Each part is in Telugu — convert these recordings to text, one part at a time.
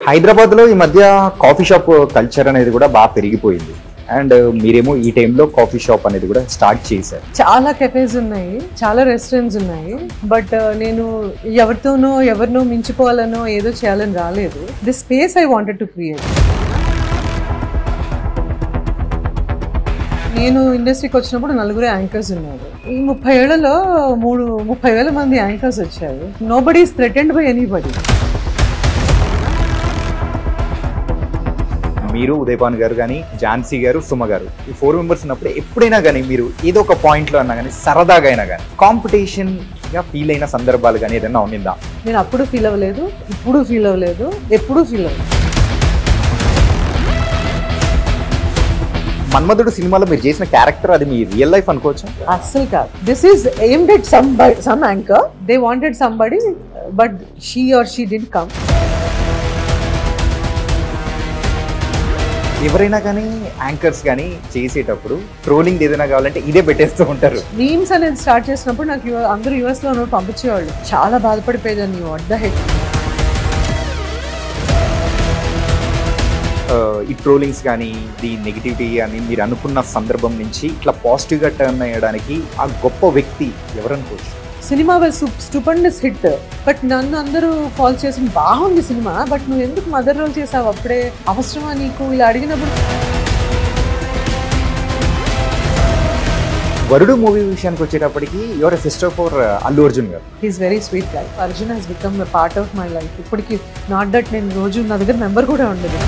హైదరాబాద్ లో ఈ మధ్య కాఫీ షాప్ కల్చర్ అనేది కూడా బాగా పెరిగిపోయింది అండ్ మీరేమో ఈ టైంలో కాఫీ షాప్ అనేది కూడా స్టార్ట్ చేశారు. చాలా కెఫేస్ ఉన్నాయి, చాలా రెస్టారెంట్స్ ఉన్నాయి. బట్ నేను ఎవరినో మించిపోవాలనో ఏదో చేయాలని రాలేదు. The space I wanted to create. నేను ఇండస్ట్రీకి వచ్చినప్పుడు 4 యాంకర్స్ ఉన్నారు. ఈ 30 ఏళ్లలో 30,000 మంది యాంకర్స్ వచ్చారు. Nobody is threatened by anybody. మీరు ఉదయపాన్ గారు కానీ ఝాన్సీ గారు సుమ గారు ఈ 4 మెంబర్స్ ఉన్నప్పుడు ఎప్పుడైనా కానీ మీరు ఏదో ఒక పాయింట్లో అన్నా కానీ సరదాగా అయినా కానీ కాంపిటీషన్ గా ఫీల్ అయిన సందర్భాలు కానీ ఏదైనా ఉండిందా? నేను అప్పుడు ఫీల్ అవ్వలేదు, ఇప్పుడు ఫీల్ అవ్వలేదు, ఎప్పుడూ ఫీల్ అవ్వలేదు. మన్మధుడు సినిమాలో మీరు చేసిన క్యారెక్టర్ అది మీ రియల్ లైఫ్ అనుకోవచ్చు? అస్సలు కాదు. This is aimed at some anchor. They wanted somebody but she or she didn't come. ఎవరైనా కానీ యాంకర్స్ కానీ చేసేటప్పుడు ట్రోలింగ్ ఏదైనా కావాలంటే ఇదే పెట్టేస్తూ ఉంటారు. మీమ్స్ అనేది స్టార్ట్ చేసినప్పుడు నాకు అందరూ US లో పంపించేవాళ్ళు. చాలా బాధపడిపోయేదాన్ని. What the heck. ఈ ట్రోలింగ్స్ కానీ ది నెగిటివిటీ కానీ మీరు అనుకున్న సందర్భం నుంచి ఇట్లా పాజిటివ్గా టర్న్ అయ్యడానికి ఆ గొప్ప వ్యక్తి ఎవరనుకోవచ్చు? Cinema stupendous hit. బట్ నన్ను అందరూ కాల్ చేసి బాగుంది సినిమా, బట్ నువ్వు ఎందుకు మదర్ రోల్ చేసావు, అప్పుడే అవసరమా నీకు, ఇలా అడిగినప్పుడు. వరుడు మూవీ విషయానికి వచ్చేటప్పటికి your a sister for Allu Arjun గారు. He's very sweet guy. Arjun Hess become a part of my life. ఇప్పటికి నాట్ దట్ నేను రోజు నా దగ్గర మెంబర్ కూడా ఉండదు.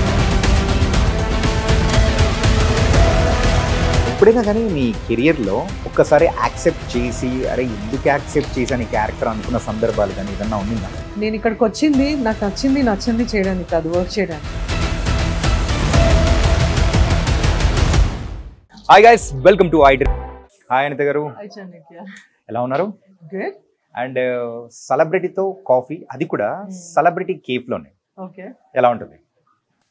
ఎప్పుడైనా కానీ మీ కెరియర్లో ఒక్కసారి యాక్సెప్ట్ చేసి అరే ఎందుకు యాక్సెప్ట్ చేశాను ఈ క్యారెక్టర్ అనుకున్న సందర్భాలు కానీ ఏదన్నా ఉండిందా? నేను ఇక్కడికి వచ్చింది నాకు నచ్చింది చేయడానికి కాదు, వర్క్ చేయడానికి. Hi guys, welcome to iDream. Hi Anitha గారు, ఎలా ఉన్నారు? గుడ్. అండ్ సెలబ్రిటీతో కాఫీ, అది కూడా సెలబ్రిటీ కేఫ్లోనే. ఓకే, ఎలా ఉంటుంది?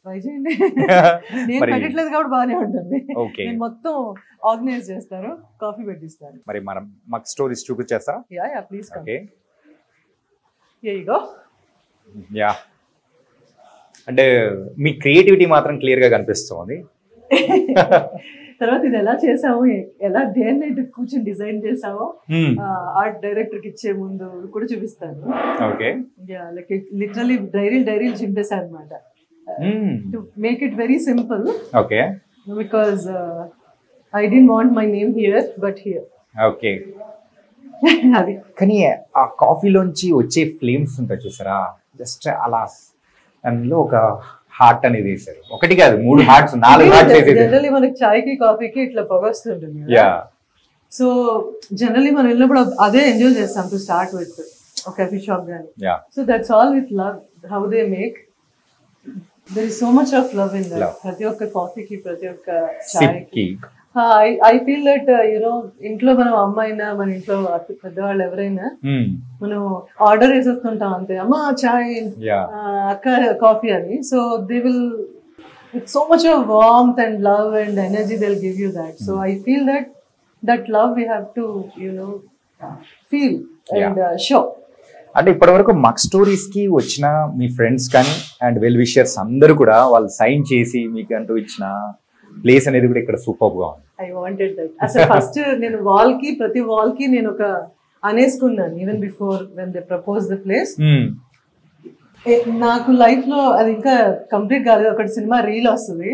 ట్రై చేయండి. నేను పెట్టట్లేదు కాబట్టి బాగానే ఉంటుంది. నేను మొత్తం ఆర్గనైజ్ చేస్తాను, కాఫీ పెట్టిస్తాను. మరి మనం మాకు స్టోరీస్ చూపించేస్తా? Yeah please. Okay, here you go. Yeah, అంటే మీ క్రియేటివిటీ మాత్రం క్లియర్ గా కనిపిస్తుంది. తర్వాత ఇది ఎలా చేసాము, ఎలా దేన్నైతే కూర్చొని డిజైన్ చేసామో ఆర్ట్ డైరెక్టర్ కి ఇచ్చే ముందు కూడా చూపిస్తాను. ఓకే, యా, లైక్ లిటరల్లీ డైరీలు చింపేశాను అనమాట. To make it very simple. Okay. Because I didn't want my name here, but here. Okay. అది కానీ ఆ కాఫీలోంచి వచ్చే ఫ్లేమ్స్ ఉంటాయి చూసారా, జస్ట్ అలా అందులో ఒక హార్ట్ అనేది వేసారు. ఒకటి కాదు, 3 హార్ట్స్ 4 హార్ట్స్ వేసేది. జనరల్లీ మనకి చాయ్కి కాఫీకి ఇట్లా పొగ వస్తుంటుంది. యా, సో జనరల్లీ మనం వెళ్ళినప్పుడు అదే ఎంజాయ్ చేస్తాం టు స్టార్ట్ విత్ ఒక కాఫీ షాప్ గానీ. Yeah, so that's all with love how they make. There is so much of love in that. ప్రతి ఒక్క కాఫీకి, ప్రతి ఒక్క చాయ్కి. I feel that ఇంట్లో మనం అమ్మాయినా, మన ఇంట్లో పెద్దవాళ్ళు ఎవరైనా మనం ఆర్డర్ వేసేస్తుంటాం అంతే, అమ్మా చాయ్, అక్క కాఫీ అని. So they will with so much of warmth and love and energy they'll give you that. So I feel that love we have to feel and show. అంటే ఇప్పటి వరకు మక్ స్టోరీస్ కి వచ్చిన మీ ఫ్రెండ్స్ కానీ అండ్ వెల్ విషర్స్ అందరూ కూడా వాళ్ళు సైన్ చేసి మీకు అంటూ ఇచ్చిన ప్లేస్ అనేది కూడా ఇక్కడ సూపర్ గా ఉంది. I wanted that. అసలు ఫస్ట్ నేను ప్రతి వాల్ కి నేను ఒక అనేసుకున్నాను, even before when they propose the place. నాకు లైఫ్ లో అది ఇంకా కంప్లీట్ కాలేదు. ఒకటి సినిమా రీల్ వస్తుంది.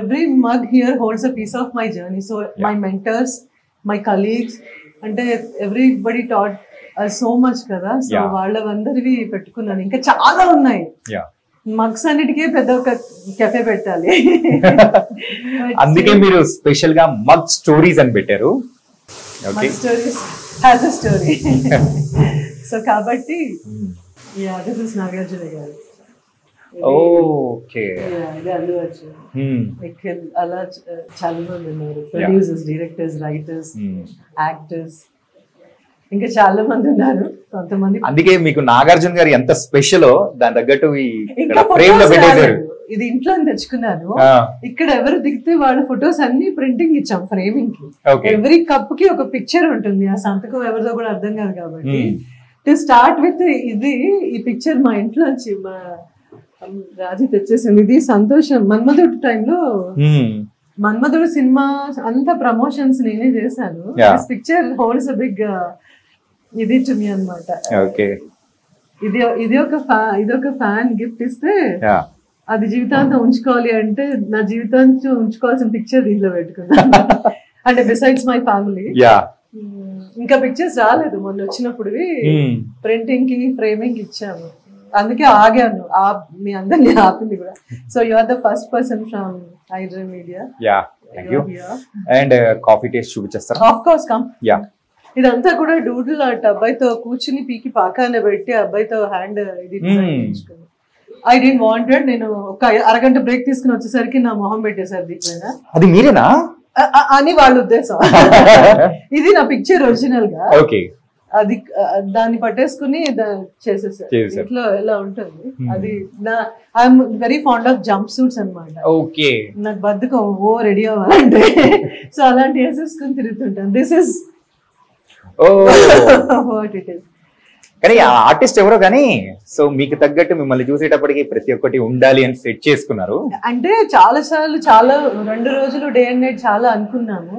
Every mug here holds a piece of my journey. So my mentors, my colleagues, అంటే ఎవ్రీబడి టాట్ సో మచ్ కదా. సో వాళ్ళందరివి పెట్టుకున్నాను. ఇంకా చాలా ఉన్నాయి. మగ్స్ అన్నిటికీ పెద్ద ఒక కెఫే పెట్టాలి. అందుకే మీరు స్పెషల్ గా మగ్ స్టోరీస్ అని పెట్టారు. Stories has a story. So కాబట్టి యా, దిస్ ఇస్ నాగార్జున గారు. ఓకే, ఇది అల్లు అర్జున్. అలా చాలా మంది ఉన్నారు, ప్రొడ్యూసర్స్, డైరెక్టర్స్, రైటర్స్, యాక్టర్స్, ఇంకా చాలా మంది ఉన్నారు. కొంతమంది. అందుకే మీకు నాగార్జున గారు ఎంత స్పెషల్ దాని తగ్గట్టు ఫ్రేమ్ లో పెట్టేశారు. ఇది ఇంట్లో తెచ్చుకున్నాను. ఇక్కడ ఎవరు దిగితే వాళ్ళ ఫొటోస్ అన్ని ప్రింటింగ్ ఇచ్చాం ఫ్రేమింగ్ కి. ఎవ్రీ కప్ కి ఒక పిక్చర్ ఉంటుంది. ఆ సంతకం ఎవరిదో కూడా అర్థం కాదు కాబట్టి టు స్టార్ట్ విత్ ఈ పిక్చర్ మా ఇంట్లోంచి మా రాజీ తెచ్చేసింది. ఇది సంతోషం మన్మధుడు టైంలో మన్మధుడు సినిమా అంత ప్రమోషన్స్ నేనే చేశాను. This picture holds a big ఇది టు మీ అన్నమాట. ఇది ఒక ఫ్యాన్ గిఫ్ట్ ఇస్తే అది జీవితాంతం ఉంచుకోవాలి అంటే నా జీవితాంతం ఉంచుకోవాల్సిన పిక్చర్ దీంట్లో పెట్టుకున్నాను. అంటే బిసైడ్స్ మై ఫ్యామిలీ. ఇంకా పిక్చర్స్ రాలేదు మొన్న వచ్చినప్పుడు, ప్రింటింగ్ కి ఫ్రేమింగ్ ఇచ్చాము, అందుకే ఆగాను. మీ అందరినీ ఆపింది కూడా. So you are the first person from iDream Media. And coffee taste చూపించేస్తారా? Of course come. ఇదంతా కూడా డూడిల్ ఆర్ట్. అబ్బాయితో కూర్చుని పీకి పాకానే పెట్టి అబ్బాయితో హ్యాండ్ ఇది చేయించుకున్నాను. I didn't wanted. నేను ఒక అరగంట బ్రేక్ తీసుకుని వచ్చేసరికి నా మొహం పెట్టేశారు దీనిపైన. అది మీరేనా అని వాళ్ళ ఉద్దేశం. ఇది నా పిక్చర్ ఒరిజినల్ గా. అది దాన్ని పట్టేసుకుని చేసేసారు. ఇట్లా ఎలా ఉంటుంది అది. I'm very fond of jump suits అనమాట. నాకు బద్దకం రెడీ అవ్వాలంటే. సో అలాంటి వేసేసుకుని తిరుగుతుంటాను. This is what it is. కానీ ఆ ఆర్టిస్ట్ ఎవరో కానీ సో మీకు తగ్గట్టు మిమ్మల్ని చూసేటప్పటికి ప్రతి ఒక్కటి ఉండాలి అని సెట్ చేసుకున్నారు. అంటే చాలా 2 రోజులు డే అండ్ నైట్ చాలా అనుకున్నాను.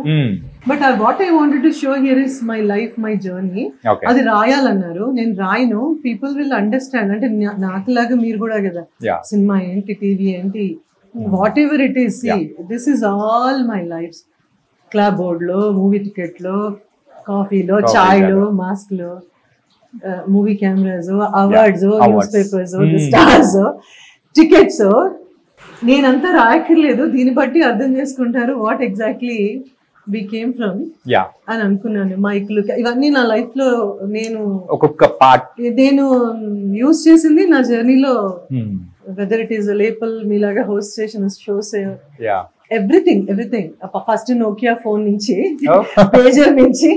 But what I wanted to show here is my life, my journey. అది రాయాలన్నారు, నేను రాయను. People will understand. అంటే నాకులాగా మీరు కూడా కదా, సినిమా ఏంటి, టీవీ ఏంటి, whatever it is, this is all my life. Club board లో, మూవీ టికెట్ లో, కాఫీలో, చాయ్ లో, మాస్క్ లో, movie cameras, awards, newspapers, stars, tickets. నేనంతా రాయక్కర్లేదు, దీన్ని బట్టి అర్థం చేసుకుంటారు what exactly we came from అని అనుకున్నాను. మైక్లు ఇవన్నీ నా లైఫ్ లో నేను ఒక్కొక్క పార్ట్ నేను యూజ్ చేసింది నా జర్నీలో. వెదర్ ఇట్ ఈస్ లేపల్ మీలాగా హోస్ట్ చేసిన shows, everything. First Nokia phone నుంచి, పేజర్ నుంచి,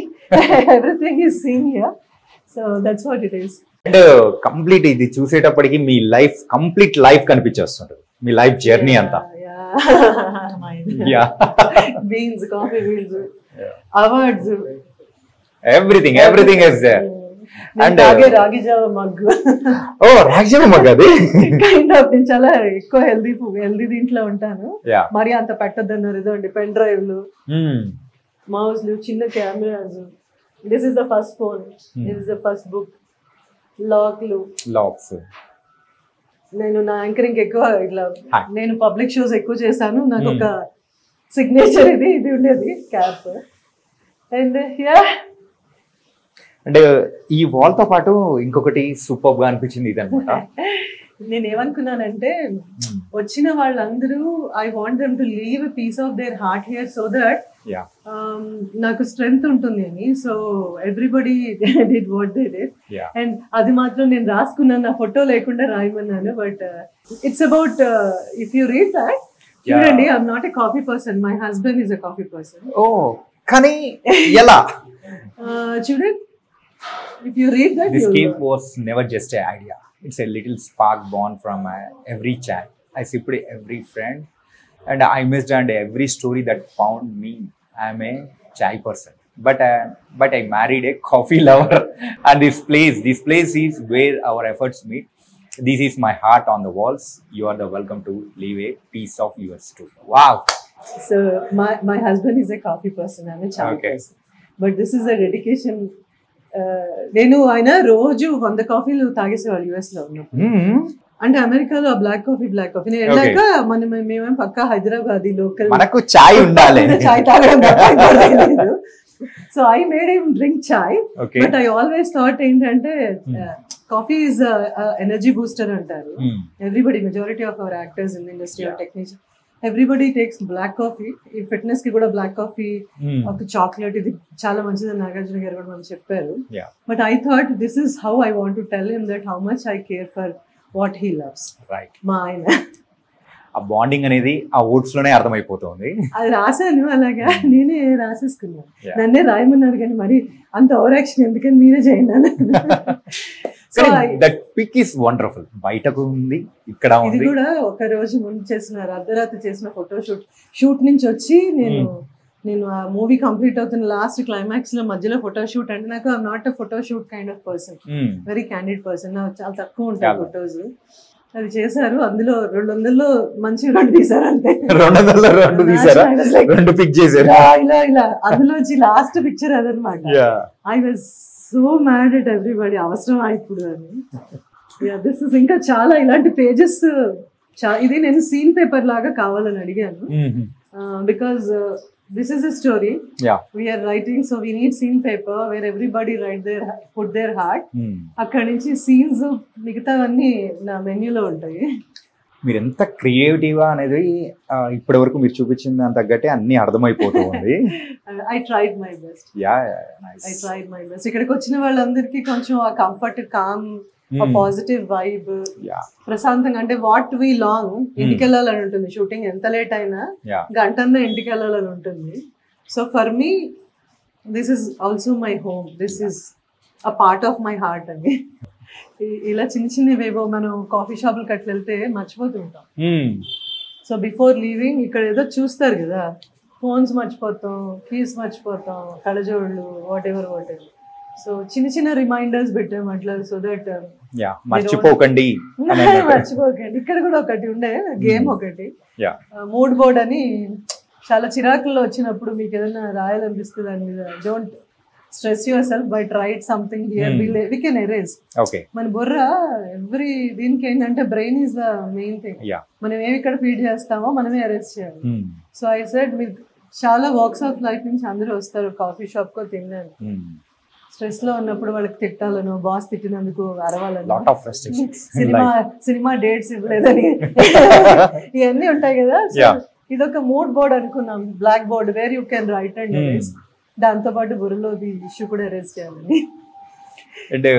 everything is seen here. So that's what it is. And complete ఇది చూసేటప్పటికి మీ లైఫ్, కంప్లీట్ లైఫ్ కనిపించేస్తుంటది, మీ లైఫ్ జర్నీ అంతా. Beans, coffee beans, awards, everything is there. And రాగి జావ మగ్. రాగి జావ మగ్ అది కైండ్ ఆఫ్. నేను చాలా ఎక్కువ హెల్దీ దీంట్లో ఉంటాను. మరి అంత పెట్టద్దన్నారు. ఇదండి పెన్ డ్రైవ్లు, మౌస్లు, చిన్న cameras. This is the first phone, this is the first book. Lakhs. నేను నా యాంకరింగ్ ఎక్కువ ఇట్లా, నేను పబ్లిక్ షోస్ ఎక్కువ చేశాను. నాకు ఒక సిగ్నేచర్ ఇది ఉండేది, క్యాప్. అండ్ అంటే ఈ వాల్ తో పాటు ఇంకొకటి సూపర్ గా అనిపించింది ఇది అనమాట. నేను ఏమనుకున్నానంటే, వచ్చిన వాళ్ళందరూ I want them to leave a piece of their heart here so that నాకు స్ట్రెంగ్త్ ఉంటుంది అని. So everybody did what they did. And అది మాత్రం నేను రాసుకున్నాను, నా ఫోటో లేకుండా రాయమన్నాను. But it's about, if you read that, చూడండి, I'm not a coffee person, my husband is a coffee person. కానీ ఎలా చూడండి, if you read that, this cave was never just an idea. It's a little spark born from every chat I sipped, every friend, and I missed and every story that found me. I am a chai person, but I married a coffee lover, and this place is where our efforts meet. This is my heart on the walls. You are the welcome to leave a piece of yours too. Wow. So my husband is a coffee person, I'm a chai person, but this is a dedication. నేను ఆయన రోజు 100 కాఫీలు తాగేసేవాళ్ళు యుఎస్ లో ఉన్నప్పుడు. అంటే అమెరికాలో బ్లాక్ కాఫీ నేను వెళ్ళాక మేమేం పక్కా హైదరాబాద్ లోకల్, మనకు చాయ్ ఉండాలి, చాయ్ తాగడం తప్పలేదు. So I made him drink chai. But I always thought ఏంటంటే, కాఫీ ఈజ్ ఎనర్జీ బూస్టర్ అంటారు. Everybody, majority of our actors in industry or technician, everybody takes black coffee. ఈ ఫిట్నెస్ కి కూడా బ్లాక్ కాఫీ, ఒక చాక్లెట్, ఇది చాలా మంచిదని నాగార్జున గారు కూడా మనకు చెప్పారు. But I thought this is how I want to tell him that how much I care for what he loves. మా ఆయన ఆ బాండింగ్ అనేది ఆ ఓట్స్ లోనే అర్థమైపోతుంది. అది రాశాను, అలాగా నేనే రాసేసుకున్నాను. నన్నే రాయమన్నారు, కానీ మరి అంత ఓవర్ యాక్షన్ ఎందుకని, మీరే చేయండి. That pic is wonderful. బయటకు ఉంది, ఇక్కడ ఉంది. ఇది కూడా ఒక రోజు ముందు చేసిన, అర్ధరాత్రి చేసిన ఫోటో షూట్ నుంచి వచ్చి నేను నేను ఆ మూవీ కంప్లీట్ అవుతున్న లాస్ట్ క్లైమాక్స్ లో మధ్యలో ఫోటోషూట్ అంటే నాకు I'm not a photoshoot kind of person, very candid person. నాకు చాలా తక్కువ ఉంటాయి ఫొటోస్. అది చేశారు, అందులో 200లో మంచి 2 తీసారు అంతే. 200 తీసారా? 2 పిక్ చేశారు ఇలా అందులోంచి లాస్ట్ పిక్చర్ అదనమాట. I was so mad at everybody. అవసరం ఇప్పుడు అని. దిస్ ఇస్ ఇంకా చాలా ఇలాంటి పేజెస్. ఇది నేను సీన్ పేపర్ లాగా కావాలని అడిగాను, because this is a story. We are writing, so we need scene paper where everybody put their heart. అక్కడి నుంచి సీన్స్ మిగతావన్నీ నా మెన్యూలో ఉంటాయి. మీరు ఎంత క్రియేటివ్ అనేది ఇప్పటి వరకు మీరు చూపించింది అంత తగ్గట్టే అన్ని అర్థమైపోతుంది. I tried my best. Nice. I tried my best. ఇక్కడికి వచ్చిన వాళ్ళందరికీ కొంచెం ఆ కంఫర్ట్, కామ్, పాజిటివ్ వైబ్, ప్రశాంతంగా. అంటే వాట్ వి లాంగ్, ఇంటికి వెళ్ళాలని ఉంటుంది. షూటింగ్ ఎంత లేట్ అయినా గంటన్నా ఇంటికి వెళ్ళాలని ఉంటుంది. So for me this is also my home, this is a part of my heart అని. ఇలా చిన్న చిన్నవేవో మనం కాఫీ షాపులకి అట్లా వెళ్తే మర్చిపోతుంటాం. సో బిఫోర్ లీవింగ్ ఇక్కడ ఏదో చూస్తారు కదా, ఫోన్స్ మర్చిపోతాం, కీస్ మర్చిపోతాం, కళ్ళజోళ్ళు, వాట్ ఎవర్. సో చిన్న చిన్న రిమైండర్స్ పెట్టాము అట్లా, సో దట్ మర్చిపోకండి. ఇక్కడ కూడా ఒకటి ఉండే గేమ్, ఒకటి మూడ్ బోర్డ్ అని. చాలా చిరాకుల్లో వచ్చినప్పుడు మీకు ఏదైనా రాయాలనిపిస్తుంది దాని మీద, don't stress yourself but write something here, we can erase. మన బుర్ర ఎవ్రీ దీనికి ఏంటంటే brain is the main thing. మనం ఏమి ఇక్కడ ఫీడ్ చేస్తామో మనమే ఎరేజ్ చేయాలి. సో ఐ సెడ్ మీరు చాలా వాక్స్ ఆఫ్ లైఫ్ నుంచి అందరూ వస్తారు కాఫీ షాప్ కో తినడానికి. స్ట్రెస్ లో ఉన్నప్పుడు వాళ్ళకి తిట్టాలను, బాస్ తిట్టినందుకు అరవాలను, సినిమా డేట్స్ ఇవ్వలేదని ఇవన్నీ ఉంటాయి కదా. ఇదొక మూడ్ బోర్డ్ అనుకున్నాం, black board where you can write and erase. దాంతో పాటు బుర్రలో ఇష్యూ కూడా ఎరేజ్ చేయాలని. అండ్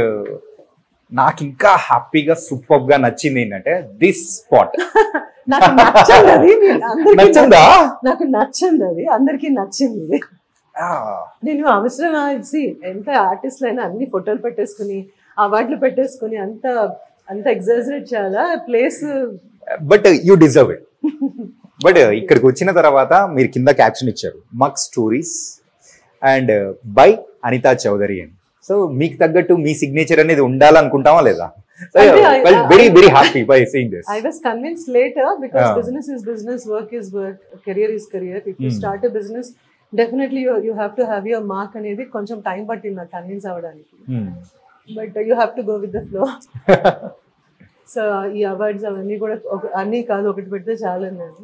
నాకు ఇంకా హ్యాపీగా సూపర్ గా నచ్చింది ఏంటంటే దిస్ స్పాట్. నాకు నచ్చండి అది, నాకు నచ్చంది అది, అందరికి నచ్చింది. నేను అవసరం ఎంత ఆర్టిస్ట్ అయినా అన్ని ఫోటోలు పెట్టేసుకుని అవార్డులు పెట్టేసుకుని అంత ఎగ్జాజరేట్ చేయాలా place? But you deserve it. But ఇక్కడికి వచ్చిన తర్వాత మీరు కింద క్యాప్షన్ ఇచ్చారు, mug stories and by Anitha Chowdary అని. సో మీకు తగ్గట్టు మీ సిగ్నేచర్ అనేది ఉండాలనుకుంటామా లేదా? Very very happy by seeing this. I was convinced later because business is business, work is work, career is career. If you start a business, definitely you have to have your mark అనేది కొంచెం టైం పట్టింది నాకు కన్విన్స్ అవ్వడానికి. But you have to go with the flow. So ఈ అవార్డ్స్ అవన్నీ కూడా అన్నీ కాదు, ఒకటి పెడితే చాలు నేను.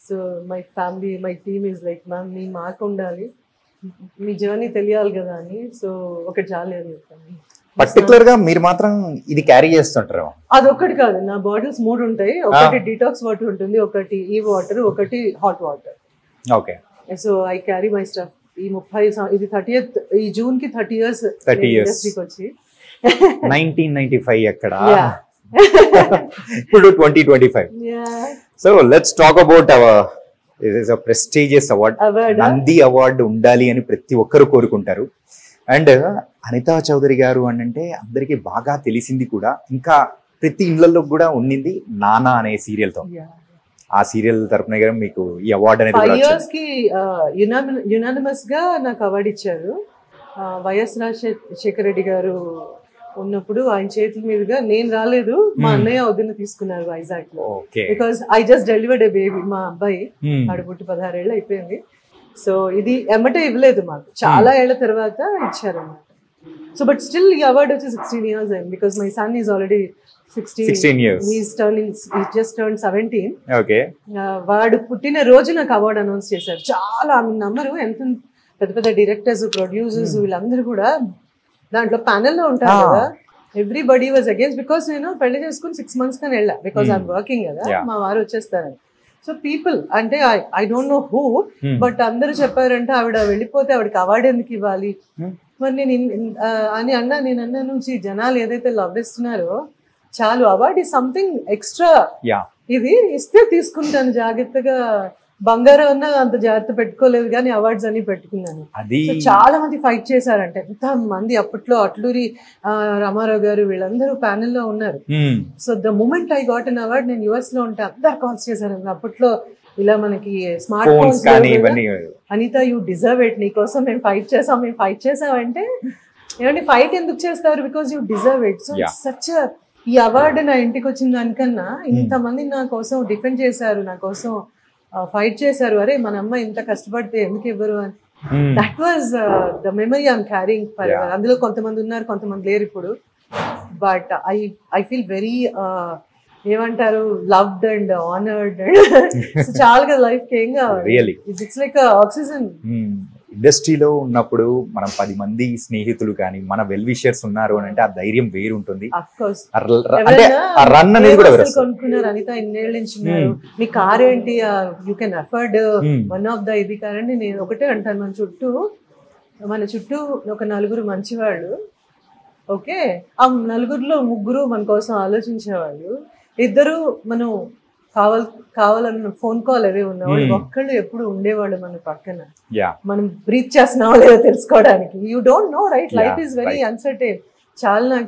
So my family, my team is like, ma'am me mark ఉండాలి, మీ జర్నీ తెలియాలి కదా అని. సో ఒకటి చాలు అని చెప్తాను. పర్టికులర్ గా మీరు మాత్రం ఇది క్యారీ చేస్తుంటారు? అదొక్కటి కాదు, నా బాటిల్స్ 3 ఉంటాయి. ఒకటి డీటాక్స్ వాటర్ ఉంటుంది, ఒకటి ఈ వాటర్, ఒకటి hot water. Okay. So I carry my stuff. ఈ 30 ఇది 30th ఈ జూన్ కి 30 years ఇండస్ట్రీకి వచ్చి. 1995 ఎక్కడ, ఇప్పుడు 2025. So let's talk about our it is a prestigious award. Nandi award ఉండాలి అని ప్రతి ఒక్కరు కోరుకుంటారు. అండ్ అనితా చౌదరి గారు అని అంటే అందరికీ బాగా తెలిసింది కూడా, ఇంకా ప్రతి ఇళ్లలో కూడా ఉండింది నానా అనే సీరియల్ తో. ఆ సీరియల్ తరపున మీకు ఈ అవార్డు అనేది 5 years కి యునానిమస్ గా నాకు అవార్డు ఇచ్చారు. వైఎస్ రాజశేఖర రెడ్డి గారు ఉన్నప్పుడు ఆయన చేతుల మీదుగా, నేను రాలేదు, మా అన్నయ్య వదిన తీసుకున్నారు వైజాగ్ లో. Because I just delivered A baby, మా అబ్బాయి ఆడబుట్టి 16 ఏళ్ళు అయిపోయింది. సో ఇది ఎమ్మటే ఇవ్వలేదు మాకు, చాలా ఏళ్ల తర్వాత ఇచ్చారన్నమాట. సో బట్ స్టిల్ ఈ అవార్డు వచ్చి 16 years అయింది. Because my son is already 16 years. He's just turned 17. Okay. వాడు పుట్టిన రోజు నాకు అవార్డు అనౌన్స్ చేశారు. చాలా నమ్మరు, ఎంత పెద్ద పెద్ద డైరెక్టర్స్, ప్రొడ్యూసర్స్ వీళ్ళందరూ కూడా దాంట్లో ప్యానెల్లో ఉంటారు కదా. Everybody was against. బికాస్ నేను పెళ్లి చేసుకుని 6 months కానీ వెళ్ళా, బికాస్ ఐఎమ్ వర్కింగ్ కదా, మా వారు వచ్చేస్తారని. సో పీపుల్ అంటే I don't know who, but అందరూ చెప్పారంటే ఆవిడ వెళ్ళిపోతే ఆవిడకి అవార్డు ఎందుకు ఇవ్వాలి మరి నేను అన్నా నుంచి జనాలు ఏదైతే లవ్ ఇస్తున్నారో చాలు, అవార్డు ఈ సంథింగ్ ఎక్స్ట్రా, ఇది ఇస్తే తీసుకుంటాను జాగ్రత్తగా. బంగారం అన్నా అంత జాగ్రత్త పెట్టుకోలేదు కానీ అవార్డ్స్ అని పెట్టుకున్నాను. చాలా మంది ఫైట్ చేశారంటే, ఎంత మంది అప్పట్లో అట్లూరి రామారావు గారు వీళ్ళందరూ ప్యానెల్ లో ఉన్నారు. So the moment I got an award, నేను US లో ఉంటే అందరు కాల్స్ చేశారు. అప్పట్లో ఇలా మనకి స్మార్ట్ ఫోన్స్ ఫోన్స్ కానీ ఇవన్నీ అనిత యూ డిజర్వ్ ఇట్, నీకోసం మేము ఫైట్ చేసాం అంటే ఏమంటే ఫైట్ ఎందుకు చేస్తారు, because you deserve it. So such ఈ అవార్డు నా ఇంటికి వచ్చిన దానికన్నా ఇంతమంది నా కోసం డిఫెండ్ చేశారు, నా కోసం ఫైట్ చేశారు, అరే మన అమ్మ ఇంత కష్టపడితే ఎందుకు ఇవ్వరు అని. That was the memory I'm carrying for ever. అందులో కొంతమంది ఉన్నారు, కొంతమంది లేరు ఇప్పుడు. బట్ ఐ ఫీల్ వెరీ ఏమంటారు లవ్డ్ అండ్ ఆనర్డ్. చాలా కదా లైఫ్ కి ఇట్స్ లైక్ ఆక్సిజన్. ఇండస్ట్రీలో ఉన్నప్పుడు మనం 10 మంది స్నేహితులు కానీ మన వెల్ విషర్స్ ఉన్నారు అని అంటే ఆ ధైర్యం వేరు ఉంటుంది. రన్ అనేది కూడా కొనుక్కున్నారు అనిత ఇన్నేళ్ళ నుంచి ఉన్నారు, మీ కార్ ఏంటి you can afford one of the ఇది కార్ అండి. నేను ఒకటే అంటాను, మన చుట్టూ ఒక 4 మంచివాళ్ళు, ఓకే, ఆ 4లో 3 మన కోసం ఆలోచించేవాళ్ళు, 2 మనం కావాలన్న ఫోన్ కాల్ అవే ఉన్నవాళ్ళు, ఒక్కళ్ళు ఎప్పుడు ఉండేవాళ్ళు మన పక్కన, మనం బ్రీత్ చేస్తున్నావో లేదో తెలుసుకోవడానికి. You don't know right, life is very uncertain. చాలా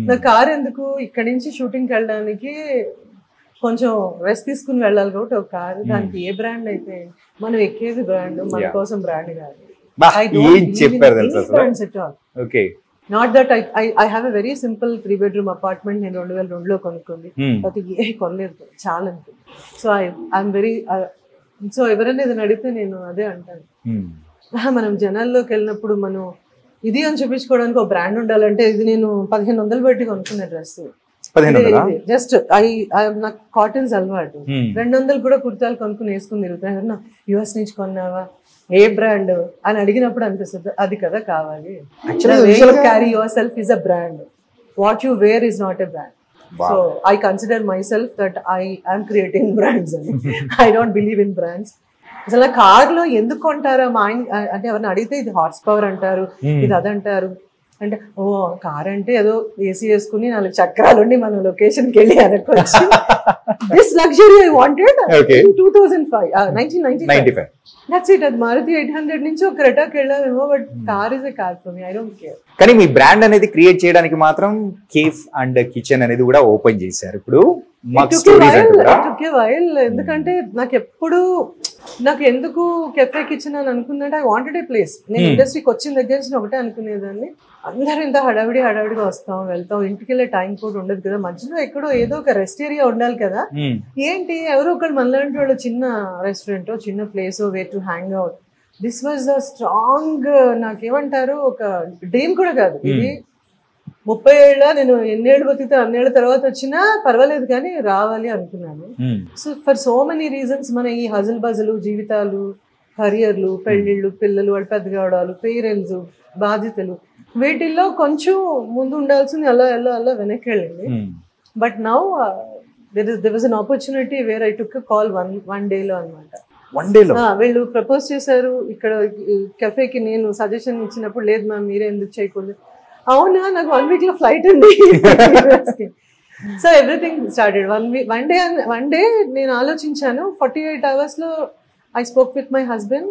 నా కార్ ఎందుకు, ఇక్కడ నుంచి షూటింగ్కి వెళ్ళడానికి కొంచెం రెస్ట్ తీసుకుని వెళ్ళాలి కాబట్టి ఒక కారు, దానికి ఏ బ్రాండ్ అయితే మనం ఎక్కేది బ్రాండ్, మన కోసం బ్రాండ్ కాదు. Not that I have a very simple 3 bedroom apartment నేను 2002లో కొనుక్కుంది, అది ఏ కొనలేదు, చాలా అనుకుంది. సో ఐఎమ్ వెరీ సో ఎవరైనా ఏదైనా అడిగితే నేను అదే అంటాను, మనం జనాల్లోకి వెళ్ళినప్పుడు మనం ఇది అని చూపించుకోవడానికి ఒక బ్రాండ్ ఉండాలంటే, ఇది నేను 1500 పెట్టి కొనుక్కున్న డ్రెస్, జస్ట్ నాకు కాటన్స్ అలవాటు, 200 కూడా కుర్తాలు కొనుక్కుని వేసుకుని తిరుగుతాను. US నుంచి కొన్నావా, ఏ బ్రాండ్ అని అడిగినప్పుడు అనిపిస్తుంది అది కదా కావాలి. Carry yourself is a brand, what you wear is not a brand. So I consider myself that I'm creating brands అని. I don't believe in brands. అసలు కార్లో ఎందుకు కొంటారా మా ఆయన అంటే ఎవరిని అడిగితే ఇది హార్స్ పవర్ అంటారు, ఇది అదంటారు. అంటే ఓ కార్ అంటే ఏదో ఏసీ వేసుకుని 4 చక్రాలు ఉండి మనం లొకేషన్కి వెళ్ళి అనుకోవచ్చు. This luxury I wanted in 2005 1995. That's it. అది మారుతి 800 నుంచి ఒక క్రెటాకి వెళ్ళామేమో, but car is a car for me, I don't care. కానీ మీ బ్రాండ్ అనేది క్రియేట్ చేయడానికి మాత్రం కేఫ్ అండ్ కిచెన్ అనేది కూడా ఓపెన్ చేశారు. ఇప్పుడు ఎందుకంటే నాకు ఎందుకు కెఫే కిచెన్ అని అనుకుందంటే ఐ వాంటెడ్ ఏ ప్లేస్. నేను ఇండస్ట్రీకి వచ్చిన దగ్గర నుంచి ఒకటే అనుకునేదాన్ని, అందరూ ఇంత హడావిడిగా వస్తాం వెళ్తాం, ఇంటికి వెళ్ళే టైం కూడా ఉండదు కదా, మధ్యలో ఎక్కడో ఏదో ఒక రెస్ట్ ఏరియా ఉండాలి కదా. ఏంటి ఎవరో ఒకళ్ళు మనలాంటి వాళ్ళు చిన్న రెస్టారెంట్, చిన్న place where to hang out. This was the strong, నాకేమంటారు ఒక డ్రీమ్ కూడా కాదు ఇది. 30 ఏళ్ళ నేను ఎన్నేళ్ళు బతికితే అన్నేళ్ళ తర్వాత వచ్చినా పర్వాలేదు కానీ రావాలి అనుకున్నాను. So for so many reasons మన ఈ హజల్ బజలు జీవితాలు, కెరియర్లు, పెళ్ళిళ్ళు, పిల్లలు వాళ్ళు పెద్ద కావడాలు, పేరెంట్స్, బాధ్యతలు, వీటిల్లో కొంచెం ముందు ఉండాల్సింది అలా వెనక్కి వెళ్ళింది. But now there was an opportunity where I took a call one day లో అనమాట. వీళ్ళు ప్రపోజ్ చేశారు ఇక్కడ కెఫేకి. నేను సజెషన్ ఇచ్చినప్పుడు లేదు మ్యామ్ మీరే ఎందుకు చేయకూడదు. అవునా, నాకు 1 week లో ఫ్లైట్ ఉంది. So everything started one day నేను ఆలోచించాను. 48 hours లో I spoke with my husband,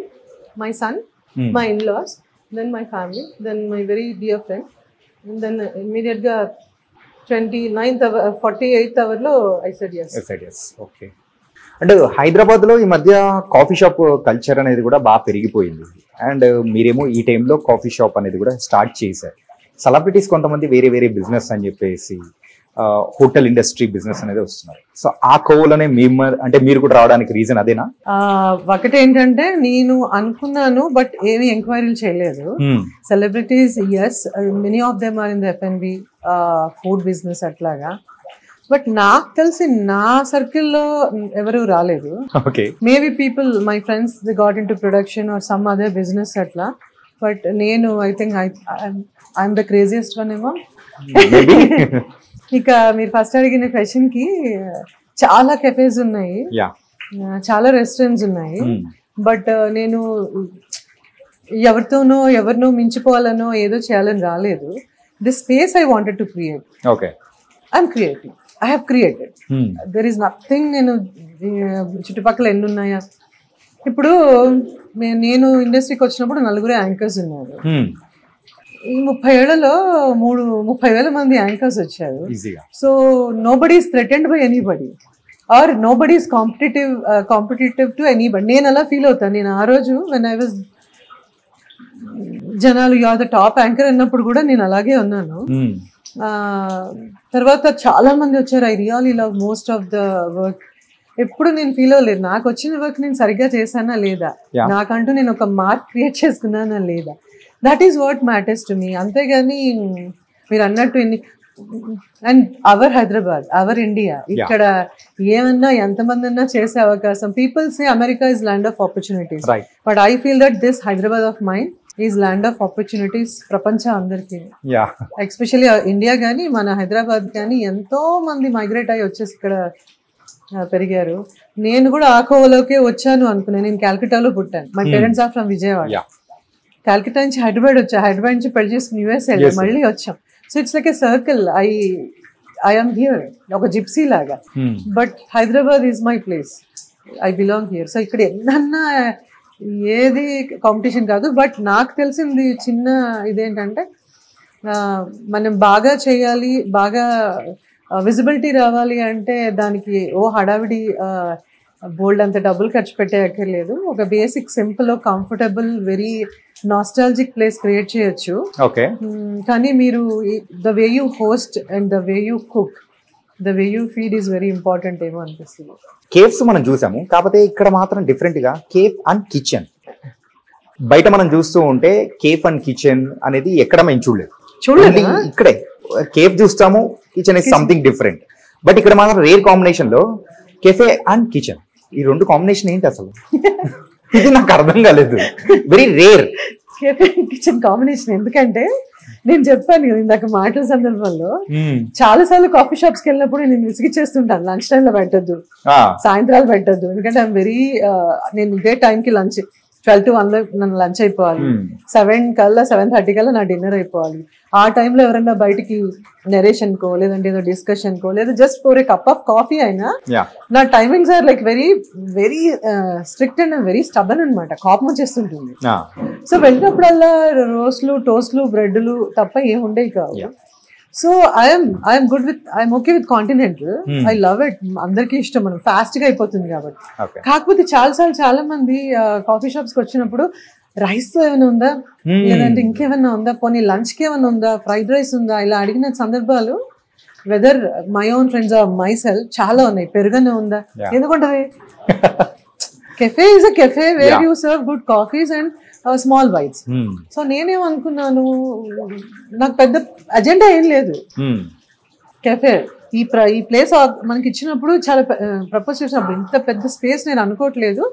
my son, my in-laws, then my family, then my very dear friend, then immediate గా 48th hour లో ఐ సెడ్ yes. ఓకే. అంటే హైదరాబాద్ లో ఈ మధ్య కాఫీ షాప్ కల్చర్ అనేది కూడా బాగా పెరిగిపోయింది. అండ్ మీరేమో ఈ టైంలో కాఫీ షాప్ అనేది కూడా స్టార్ట్ చేశారు. సెలబ్రిటీస్ కొంతమంది వేరే బిజినెస్ అని చెప్పేసి హోటల్ ఇండస్ట్రీ బిజినెస్ అనేది వస్తున్నారు. సో ఆ కోవలోనే మీరు కూడా రావడానికి రీజన్ అదేనా? ఒకటేంటంటే నేను అనుకున్నాను బట్ ఏమి ఎంక్వైరీలు చేయలేదు. Celebrities yes, many of them are in the F&B food business అట్లాగా. బట్ నాకు తెలిసి నా సర్కిల్లో ఎవరు రాలేదు. Maybe people my friends they got into production or some other business అట్లా. బట్ నేను I think I'm the craziest one ఏమో. ఇక మీరు ఫస్ట్ అడిగిన క్వశ్చన్ కి చాలా కెఫేస్ ఉన్నాయి, చాలా రెస్టారెంట్స్ ఉన్నాయి. బట్ నేను ఎవరినో మించిపోవాలనో ఏదో చేయాలని రాలేదు. This space I wanted to create. I'm creating, I have created. There is nothing. నేను చుట్టుపక్కల ఎన్ని ఉన్నాయా, ఇప్పుడు నేను ఇండస్ట్రీకి వచ్చినప్పుడు 4 యాంకర్స్ ఉన్నారు. ఈ 30 ఏళ్లలో 30,000 మంది యాంకర్స్ వచ్చారు. So nobody is threatened by anybody. Or nobody is competitive to anybody. నేను అలా ఫీల్ అవుతాను. నేను ఆ రోజు వెన్ ఐ వాజ్ జనాలు you are the top anchor అన్నప్పుడు కూడా నేను అలాగే ఉన్నాను. తర్వాత చాలా మంది వచ్చారు. I really love most of the work. ఎప్పుడు నేను ఫీల్ అవ్వలేదు నాకు వచ్చిన వర్క్ నేను సరిగ్గా చేశానా లేదా, నాకంటూ నేను ఒక మార్క్ క్రియేట్ చేసుకున్నానా లేదా. That is what matters to me. అంతేగాని మీరు అన్నట్టు and our Hyderabad, our India, ఇక్కడ ఏమన్నా ఎంతమంది అన్నా చేసే అవకాశం. People say America is land of opportunities, but I feel that this Hyderabad of mind is land of opportunities ప్రపంచం అందరికీ. ఎస్పెషల్లీ ఇండియా కానీ మన హైదరాబాద్ కానీ ఎంతో మంది మైగ్రేట్ అయ్యి వచ్చేసి ఇక్కడ పెరిగారు. నేను కూడా ఆ కోవలోకే వచ్చాను అనుకున్నాను. నేను క్యాల్కటాలో పుట్టాను. My parents are from Vijayawada. Calcutta నుంచి హైదరాబాద్ వచ్చా, హైదరాబాద్ నుంచి పెళ్లి చేసుకుని యూఎస్ వెళ్ళి మళ్ళీ వచ్చాం. So it's like a circle. I am here, ఒక జిప్సీ లాగా. But Hyderabad is my place, I belong here. So ఇక్కడ ఎన్నన్నా ఏది కాంపిటీషన్ కాదు. బట్ నాకు తెలిసింది చిన్న ఇదేంటంటే మనం బాగా చేయాలి, బాగా విజిబిలిటీ రావాలి అంటే దానికి హడావిడి బోల్డ్ అంత డబ్బులు ఖర్చు పెట్టేయక్కర్లేదు. ఒక basic simple comfortable very nostalgic place create చేయొచ్చు. కానీ మీరు the way you host and the way you cook, the way you feed is very important ఏమో అనిపిస్తుంది. కేఫ్స్ మనం చూసాము, కాకపోతే ఇక్కడ మాత్రం డిఫరెంట్ గా కేఫ్ అండ్ కిచెన్. బయట మనం చూస్తూ ఉంటే కేఫ్ అండ్ కిచెన్ అనేది ఎక్కడ మేము చూడలేదు. ఇక్కడే కేఫ్ చూస్తాము, kitchen is something different. But ఇక్కడ మాత్రం రేర్ కాంబినేషన్ లో కెఫే అండ్ కిచెన్, ఈ రెండు కాంబినేషన్ ఏంటి అసలు? ఇది నాకు అర్థం కాలేదు. Very rare cafe kitchen combination. ఎందుకంటే నేను చెప్పాను ఇందాక మాటల సందర్భంలో, చాలా సార్లు కాఫీ షాప్స్ కి వెళ్ళినప్పుడు నేను విసిగిచ్చేస్తుంటాను, లంచ్ టైమ్ లో పెట్టద్దు, సాయంత్రాలు పెట్టద్దు. ఎందుకంటే ఐఎమ్ వెరీ నేను ఇదే టైంకి లంచ్ 12 to 1 లో నన్ను లంచ్ అయిపోవాలి, 7 కల్లా 7:30 కల్లా నా డిన్నర్ అయిపోవాలి. ఆ టైంలో ఎవరైనా బయటికి నెరేషన్ కో లేదంటే ఏదో డిస్కషన్ కో లేదా just for a cup of coffee అయినా నా timings are like very very strict and very stubborn అనమాట. కోపం వచ్చేస్తుంటుంది. సో వెళ్ళినప్పుడల్లా రోస్ట్లు, టోస్ట్లు, బ్రెడ్లు తప్ప ఏం ఉండేవి కావు. So I'm good with, I'm okay with continental. I love it. అందరికీ ఇష్టం, మనం ఫాస్ట్ గా అయిపోతుంది కాబట్టి. కాకపోతే చాలా మంది కాఫీ షాప్స్ కి వచ్చినప్పుడు రైస్ తో ఏమైనా ఉందా, లేదంటే ఇంకేమైనా ఉందా, పోనీ లంచ్ కి ఏమైనా ఉందా, ఫ్రైడ్ రైస్ ఉందా, ఇలా అడిగిన సందర్భాలు whether my own friends or myself చాలా ఉన్నాయి. పెరుగనే ఉందా, ఎందుకుంటది? Cafe is a cafe where you serve good coffees and small bites. So నేనేమనుకున్నాను, నాకు పెద్ద అజెండా ఏం లేదు. కెఫే ఈ ప్లేస్ మనకి ఇచ్చినప్పుడు చాలా ప్రపోజ్ చేసినప్పుడు ఇంత పెద్ద స్పేస్ నేను అనుకోవట్లేదు,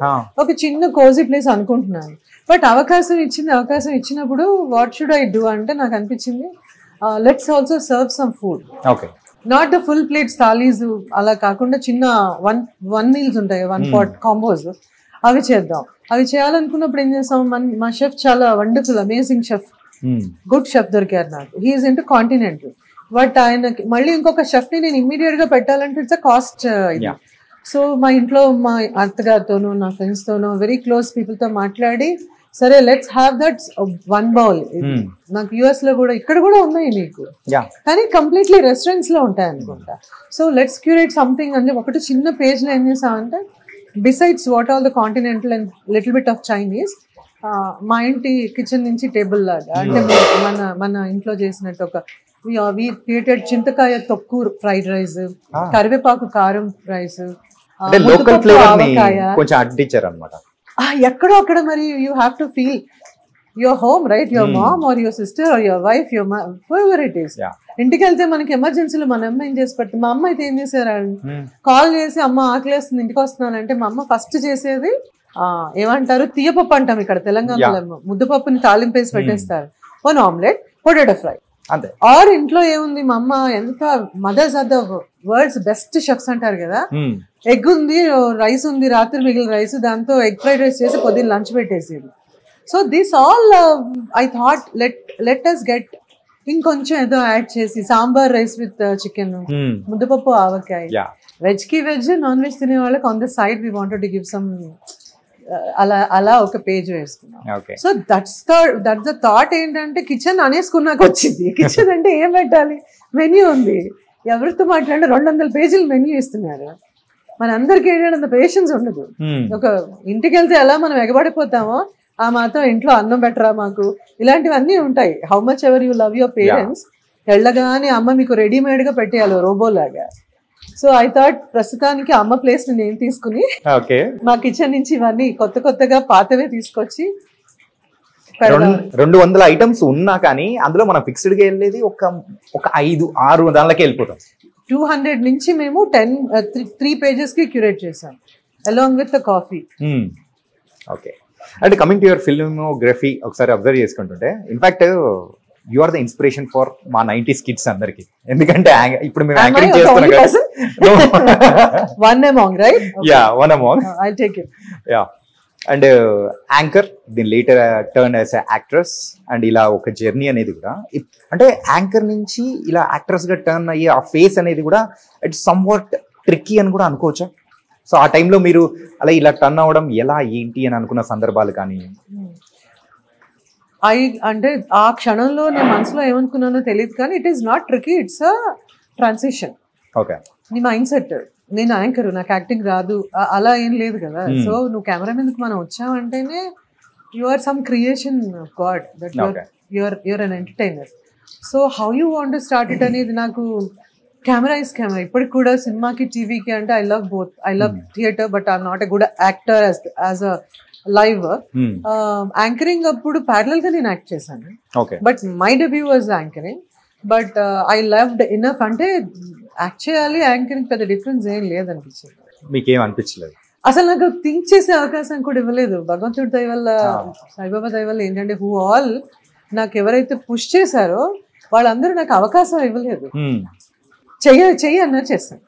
ఒక చిన్న కోజీ ప్లేస్ అనుకుంటున్నాను. బట్ అవకాశం ఇచ్చినప్పుడు వాట్ షుడ్ ఐ డూ అంటే నాకు అనిపించింది let's also serve some food. Not the full plates thalis అలా కాకుండా చిన్న వన్ మీల్స్ ఉంటాయి, 1 pot కాంబోస్, అవి చేద్దాం. అవి చేయాలనుకున్నప్పుడు ఏం చేస్తాం, మా షెఫ్ చాలా wonderful amazing chef, good chef దొరికారు నాకు. He's into continental. బట్ ఆయనకి మళ్ళీ ఇంకొక షెఫ్ ని నేను ఇమ్మీడియట్ గా పెట్టాలంటే ఇట్స్ అ కాస్ట్ ఇది. సో మా ఇంట్లో మా అత్తగారితోనూ నా ఫ్రెండ్స్ తోనూ వెరీ క్లోజ్ పీపుల్ తో మాట్లాడి సరే లెట్స్ హ్యావ్ దట్ 1 bowl. నాకు యుఎస్ లో కూడా ఇక్కడ కూడా ఉన్నాయి మీకు, కానీ కంప్లీట్లీ రెస్టారెంట్స్ లో ఉంటాయి అనుకుంటా. సో లెట్స్ క్యూరేట్ సంథింగ్ అని ఒకటి చిన్న పేజ్ లో ఏం చేసామంటే besides what all the continental and little bit of Chinese, మా ఇంటి కిచెన్ నుంచి టేబుల్ లాగా అంటే మన ఇంట్లో చేసినట్టు ఒక వి క్రియేటెడ్ చింతకాయ తొక్కు ఫ్రైడ్ రైస్, కరివేపాకు కారం రైస్, ఎక్కడో అక్కడ మరి you have to feel your home, right? Your mom or your sister or your wife, whoever it is. ఇంటికి వెళ్తే మనకి ఎమర్జెన్సీలో మన అమ్మ ఏం చేసి పెడుతుంది. మా అమ్మ అయితే ఏం చేశారు, కాల్ చేసి అమ్మ ఆకలేస్తుంది ఇంటికి వస్తున్నానంటే మా అమ్మ ఫస్ట్ చేసేది ఏమంటారు, తీయపప్పు అంటాం ఇక్కడ తెలంగాణలో, ముద్దపప్పుని తాలింపేసి పెట్టేస్తారు, 1 omelette, పొటాటో ఫ్రై. ఆర్ ఇంట్లో ఏముంది, మా అమ్మ ఎంత mothers are the world's best chefs అంటారు కదా, ఎగ్ ఉంది, రైస్ ఉంది, రాత్రి మిగిలిన రైస్, దాంతో ఎగ్ ఫ్రైడ్ రైస్ చేసి పొద్దున్న lunch పెట్టేసేది. So this all I thought let us get ఇంకొంచెం ఏదో యాడ్ చేసి సాంబార్ రైస్ విత్ చికెన్, ముద్దపప్పు, ఆవకాయ, వెజ్ కి వెజ్, నాన్ వెజ్ తినే వాళ్ళకి on the side we wanted to give some, అలా ఒక పేజ్ వేసుకున్నాం. So that's the thought. ఏంటంటే కిచెన్ అనేసుకున్నాక వచ్చింది. కిచెన్ అంటే ఏం పెట్టాలి, మెన్యూ ఉంది, ఎవరితో మాట్లాడినా 200 pages మెన్యూ ఇస్తున్నారు. మనందరికీ ఏంటంటే పేషెన్స్ ఉండదు. ఒక ఇంటికి వెళ్తే ఎలా మనం ఎగబడిపోతామో ఆ మాత్రం ఇంట్లో అన్నం పెట్టరా మాకు, ఇలాంటివన్నీ ఉంటాయి. How much ever you love your parents, వెళ్ళగానే అమ్మ మీకు రెడీమేడ్ గా పెట్టేయాలి రోబోలాగా. సో ఐ థాట్ ప్రస్తుతానికి అమ్మ ప్లేస్ ని నేను తీసుకుని మా కిచెన్ నుంచి ఇవన్నీ కొత్తగా పాతవే తీసుకొచ్చి 200 ఐటమ్స్ ఉన్నా కానీ అందులో మనం ఫిక్స్డ్ గా వెళ్ళేది ఒక 5-6 దానిలోకి వెళ్ళిపోతాం. 200 నుంచి మేము 3 pages కి క్యూరేట్ చేసాం along with the coffee. Okay, అంటే కమింగ్ టు యువర్ ఫిల్మోగ్రఫీ ఒకసారి అబ్జర్వ్ చేసుకుంటుంటే in fact you are the inspiration for మా 90s కిడ్స్ అందరికి. ఎందుకంటే ఇప్పుడు మేము యాంకరింగ్ చేస్తున్నాం కదా. One among, right? Okay. Yeah, one among. I'll take it. Yeah. And anchor దీని later turn as actress and ఇలా ఒక జర్నీ అనేది కూడా అంటే యాంకర్ నుంచి ఇలా యాక్ట్రెస్ గా టర్న్ అయ్యే ఆ ఫేస్ అనేది కూడా ఇట్స్ సమ్వాట్ ట్రిక్కీ అని కూడా అనుకోవచ్చా? సో ఆ టైంలో మీరు అలా ఇలా టర్న్ అవ్వడం ఎలా ఏంటి అని అనుకున్న సందర్భాలు కానీ? అంటే ఆ క్షణంలో నేను మనసులో ఏమనుకున్నానో తెలియదు కానీ it is not tricky, it's a transition. Okay, నీ మైండ్ సెట్. నేను యాంకర్, నాకు యాక్టింగ్ రాదు అలా ఏం లేదు కదా. సో నువ్వు కెమెరా మీదకి మనం వచ్చావంటేనే you are some creation of god, that your an entertainer. So how you want to start it అనేది నాకు కెమెరా ఇస్ కెమెరా. ఇప్పటికి కూడా సినిమాకి టీవీకి అంటే I love both. I love theatre but I'm not a good actor as a live. Anchoring అప్పుడు ప్యారలల్ గా నేను యాక్ట్ చేశాను, but my debut was anchoring. But I loved enough. అంటే యాక్ట్ చేయాలి, యాంకరింగ్ పెద్ద డిఫరెన్స్ ఏం లేదనిపించింది. మీకేం అనిపించలేదు? అసలు నాకు థింక్ చేసే అవకాశం కూడా ఇవ్వలేదు. భగవంతుడి దయ వల్ల, సాయిబాబా దయ వల్ల ఏంటంటే హూ ఆల్ నాకు ఎవరైతే పుష్ చేశారో వాళ్ళందరూ నాకు అవకాశం ఇవ్వలేదు. చెయ్యి అన్నారు, చేస్తాను.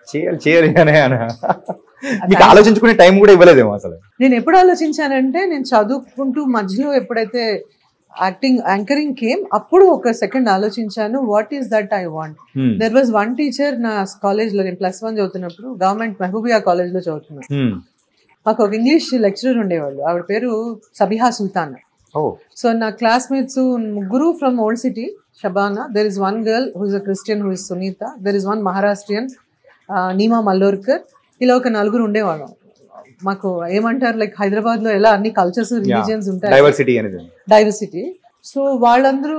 ఆలోచించుకునే టైం కూడా ఇవ్వలేదేమో అసలు. నేను ఎప్పుడు ఆలోచించానంటే నేను చదువుకుంటూ మధ్యలో ఎప్పుడైతే యాంకరింగ్ కేమ్ అప్పుడు ఒక సెకండ్ ఆలోచించాను, what is that I want. There was one teacher నా కాలేజ్ లో, నేను +1 చదువుతున్నప్పుడు గవర్నమెంట్ మహబూబియా కాలేజ్ లో చదువుతున్నాను. మాకు ఒక ఇంగ్లీష్ లెక్చరర్ ఉండేవాళ్ళు, ఆవిడ పేరు సబిహా సుల్తాన్. సో నా క్లాస్మేట్స్ ముగ్గురు from old city, Shabana. There is one girl who is a Christian who is Sunita. There is one Maharashtrian Neema Mallorkar. ఇలా ఒక 4 ఉండేవాళ్ళం. మాకు ఏమంటారు, లైక్ హైదరాబాద్ లో ఎలా అన్ని కల్చర్స్, రిలీజియన్స్ ఉంటాయి, డైవర్సిటీ. సో వాళ్ళందరూ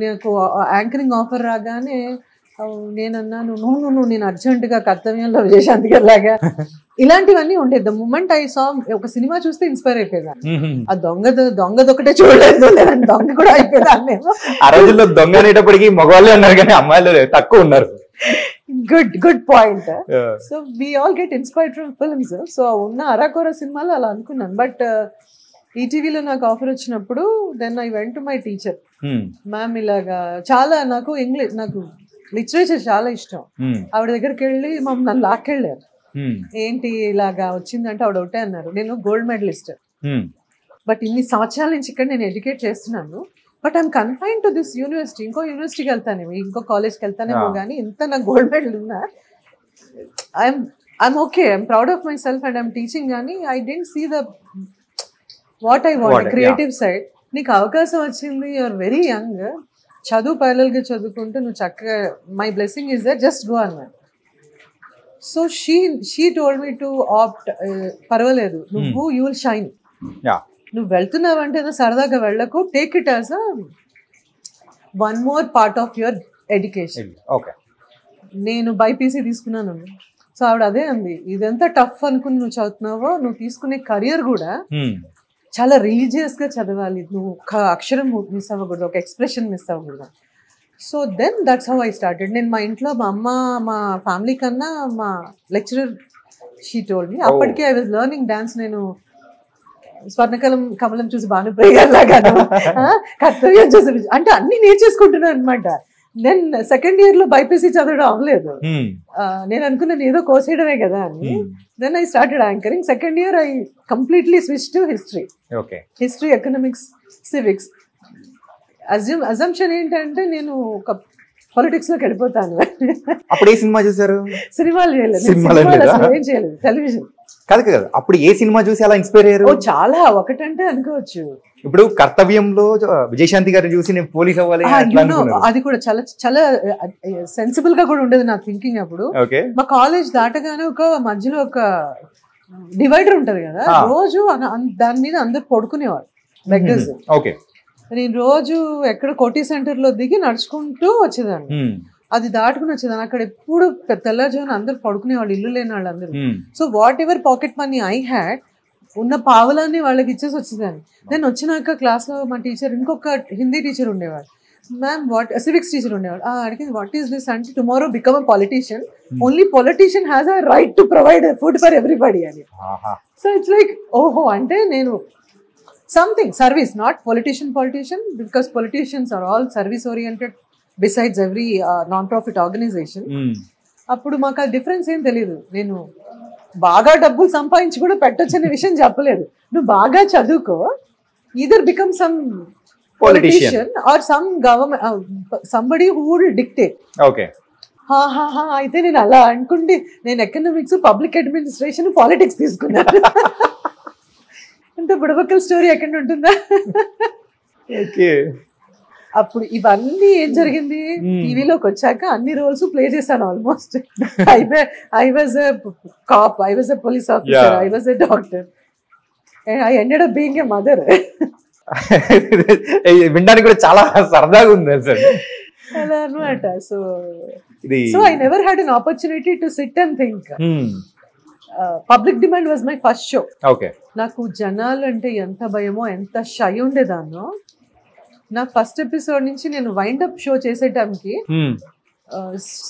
నాకు యాంకరింగ్ ఆఫర్ రాగానే నేను అన్నాను, నువ్వు నేను అర్జెంట్ గా కర్తవ్యంలో విజయశాంతి గారి లాగా ఇలాంటివన్నీ ఉండేది. ద మూమెంట్ ఐ సా ఒక సినిమా చూస్తే ఇన్స్పైర్ అయిపోయేదాన్ని. ఆ దొంగదొకటే చూడలేదు, లేదంటే దొంగ కూడా అయిపోయేదాన్ని. ఆ రోజుల్లో దొంగ అనేటప్పటికి మగవాళ్ళే ఉన్నారు కానీ అమ్మాయిలు తక్కువ ఉన్నారు. Good point. So we all get inspired from films. So ఉన్న అరాకొర సినిమాలో అలా అనుకున్నాను. బట్ ఈటీవీలో నాకు ఆఫర్ వచ్చినప్పుడు then I went to my teacher. Ma'am ఇలాగా చాలా నాకు ఇంగ్లీష్, నాకు లిటరేచర్ చాలా ఇష్టం. ఆవిడ దగ్గరికి వెళ్ళి నన్ను లాక్కెళ్ళారు. ఏంటి ఇలాగా వచ్చిందంటే ఆవిడ ఒకటే అన్నారు, నేను గోల్డ్ మెడలిస్ట్, బట్ ఇన్ని సంవత్సరాల నుంచి ఇక్కడ నేను ఎడ్యుకేట్ చేస్తున్నాను, but I'm confine to this university. ఇంకో యూనివర్సిటీకి వెళ్తానేమో, ఇంకో కాలేజ్కి వెళ్తానేమో, కానీ ఇంత నాకు గోల్డ్ మెడల్ ఉన్నా I'm okay, I'm proud of myself and I'm teaching. కానీ I don't see the what I want, creative side. నీకు అవకాశం వచ్చింది, యూఆర్ వెరీ యంగ్, చదువు ప్యారలల్ గా చదువుకుంటూ నువ్వు చక్కగా, my blessing is that, just go అన్నారు. So she told me to opt, పర్వాలేదు నువ్వు, యూ విల్ షైన్. నువ్వు వెళ్తున్నావంటే సరదాగా వెళ్ళకు, take it as a one more part of your education. నేను బైపీసీ తీసుకున్నాను. సో ఆవిడ అదే అంది, ఇదంతా టఫ్ అనుకుని నువ్వు చదువుతున్నావో, నువ్వు తీసుకునే కెరియర్ కూడా చాలా రిలీజియస్ గా చదవాలి, నువ్వు ఒక అక్షరం మిస్ అవ్వకూడదు, ఒక ఎక్స్ప్రెషన్ మిస్ అవ్వకూడదు. So then that's how I started. నేను మా ఇంట్లో మా అమ్మ, మా ఫ్యామిలీ కన్నా మా లెక్చరర్ షీ టోల్డ్ మీ. అప్పటికే ఐ వాజ్ లెర్నింగ్ డాన్స్. నేను కమలం చూసి భానుప్రియలాగా, కర్తవ్యం చూసి, అంటే అన్ని నేర్చేసుకుంటున్నాను అనమాట. దెన్ సెకండ్ ఇయర్ లో బైపీసీ చదవడం అవ్వలేదు. నేను అనుకున్నాను ఏదో కోర్స్ చేయడమే కదా అని. Then I started anchoring. Second year I completely switch to history, economics, civics. Assumption ఏంటంటే నేను ఒక పాలిటిక్స్ లోకి వెళ్ళిపోతాను. అప్పుడు ఏ సినిమా చూసారు? సినిమాలు చేయలేదు, ఏం చేయలేదు, టెలివిజన్. కాదు కదా, అప్పుడు ఏ సినిమా చూసి అలా ఇన్స్పైర్ అయ్యారు? చాలా, ఒకటంటే అనుకోవచ్చు. ఇప్పుడు కర్తవ్యంలో విజయశాంతి గారిని చూసి నేను పోలీస్ అవ్వాలి, అది కూడా చాలా చాలా సెన్సిబుల్ గా కూడా ఉండేది నా థింకింగ్ అప్పుడు. మా కాలేజ్ దాటగానే ఒక మధ్యలో ఒక డివైడర్ ఉంటది కదా, రోజు దాని మీద అందరు పడుకునేవారు బెగ్గర్స్. నేను రోజు ఎక్కడ కోటి సెంటర్ లో దిగి నడుచుకుంటూ వచ్చేదాన్ని, అది దాటుకుని వచ్చేదాన్ని. అక్కడ ఎప్పుడు తెల్లజామున అందరు పడుకునేవాళ్ళు, ఇల్లు లేని వాళ్ళు అందరూ. So what ever pocket money I had, ఉన్న పావులాన్ని వాళ్ళకి ఇచ్చేసి వచ్చేదాన్ని. నేను వచ్చినాక క్లాస్ లో మా టీచర్, ఇంకొక హిందీ టీచర్ ఉండేవాడు, మ్యామ్ సివిక్స్ టీచర్ ఉండేవాడు, అడిగింది వాట్ ఈస్ దిస్ అంటే, tomorrow become a politician, only politician has a right to provide food for everybody అని. సో ఇట్స్ లైక్ ఓహో, అంటే నేను something service, not politician because politicians are all service oriented besides every non profit organization. అప్పుడు మాకు ఆ డిఫరెన్స్ ఏం తెలియదు. నేను బాగా డబ్బులు సంపాదించి కూడా పెట్టొచ్చనే విషయం చెప్పలేదు. నువ్వు బాగా చదువుకో, either become some politician are some government somebody who will dictate. అయితే నేను అలా అనుకుంటే నేను ఎకనామిక్స్, పబ్లిక్ అడ్మినిస్ట్రేషన్, పాలిటిక్స్ తీసుకున్నాను. ఇంత బుడబక్కల స్టోరీ ఎక్కడ ఉంటుందా? అప్పుడు ఇవన్నీ ఏం జరిగింది, టీవీలోకి వచ్చాక అన్ని రోల్స్ ప్లే చేశాను almost. I was a cop, I was a police officer, I was a doctor, I ended up being a mother. వినడానికి కూడా చాలా సరదాగా ఉంది సార్ అలా అన్నమాట. So I never had an opportunity to sit and think. Public demand was my first show. నాకు జనాలు అంటే ఎంత భయమో, ఎంత షై ఉండేదాన్నో. నా ఫస్ట్ ఎపిసోడ్ నుంచి నేను వైండ్ అప్ షో చేసే టైంకి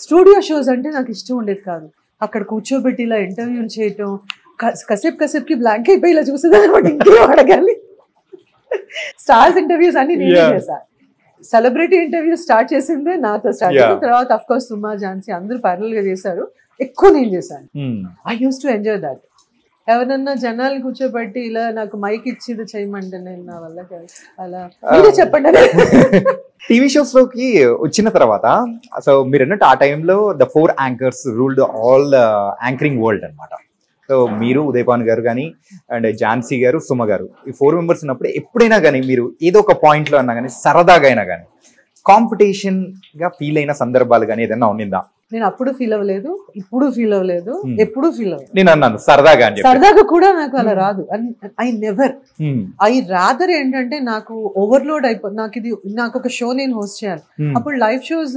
స్టూడియో షోస్ అంటే నాకు ఇష్టం ఉండేది కాదు. అక్కడ కూర్చోబెట్టి ఇలా ఇంటర్వ్యూలు చేయటం, కసేపుకి బ్లాంక్ అయిపోయి ఇలా చూసేదాన్ని అనమాట, ఇంకేం అడగాలి. స్టార్స్ ఇంటర్వ్యూస్ అన్ని నేనే చేశా. సెలబ్రిటీ ఇంటర్వ్యూ స్టార్ట్ చేసిందే నాతో స్టార్ట్ చేసిన తర్వాత అఫ్ కోర్స్ సుమా, ఝాన్సీ అందరూ ప్యారల్ గా చేశారు, ఎక్కువ నేను చేశాను. I use to enjoy that. ఎవరన్నా జనాలు కూర్చోబెట్టి ఇలా నాకు మైక్ ఇచ్చేది చేయమంటే నేను నా వల్ల కాదు. అలా మీరే చెప్పండి. టీవీ షోస్ లోకి వచ్చిన తర్వాత సో మీరు అన్నట్టు ఆ టైంలో the 4 anchors ruled all anchoring world అనమాట. సో మీరు, ఉదయభాను గారు కానీ, అండ్ ఝాన్సీ గారు, సుమ గారు, ఈ 4 మెంబర్స్ ఉన్నప్పుడు ఎప్పుడైనా కానీ మీరు ఏదో ఒక పాయింట్లో అన్నా కానీ, సరదాగా అయినా కానీ కాంపిటీషన్ గా ఫీల్ అయిన సందర్భాలు కానీ ఏదైనా ఉన్నిందా? నేను అప్పుడు ఫీల్ అవ్వలేదు, ఇప్పుడు ఫీల్ అవ్వలేదు, ఎప్పుడు ఫీల్ అవ్వలేదు. నేను అన్నాను సరదాగా అని. సరదాగా కూడా నాకు అలా రాదు. ఐ నెవర్, ఐ రాదర్ ఏంటంటే నాకు ఓవర్లోడ్ అయిపోతుంది. నాకు ఒక షో నేను హోస్ట్ చేయాలి, అప్పుడు లైవ్ షోస్,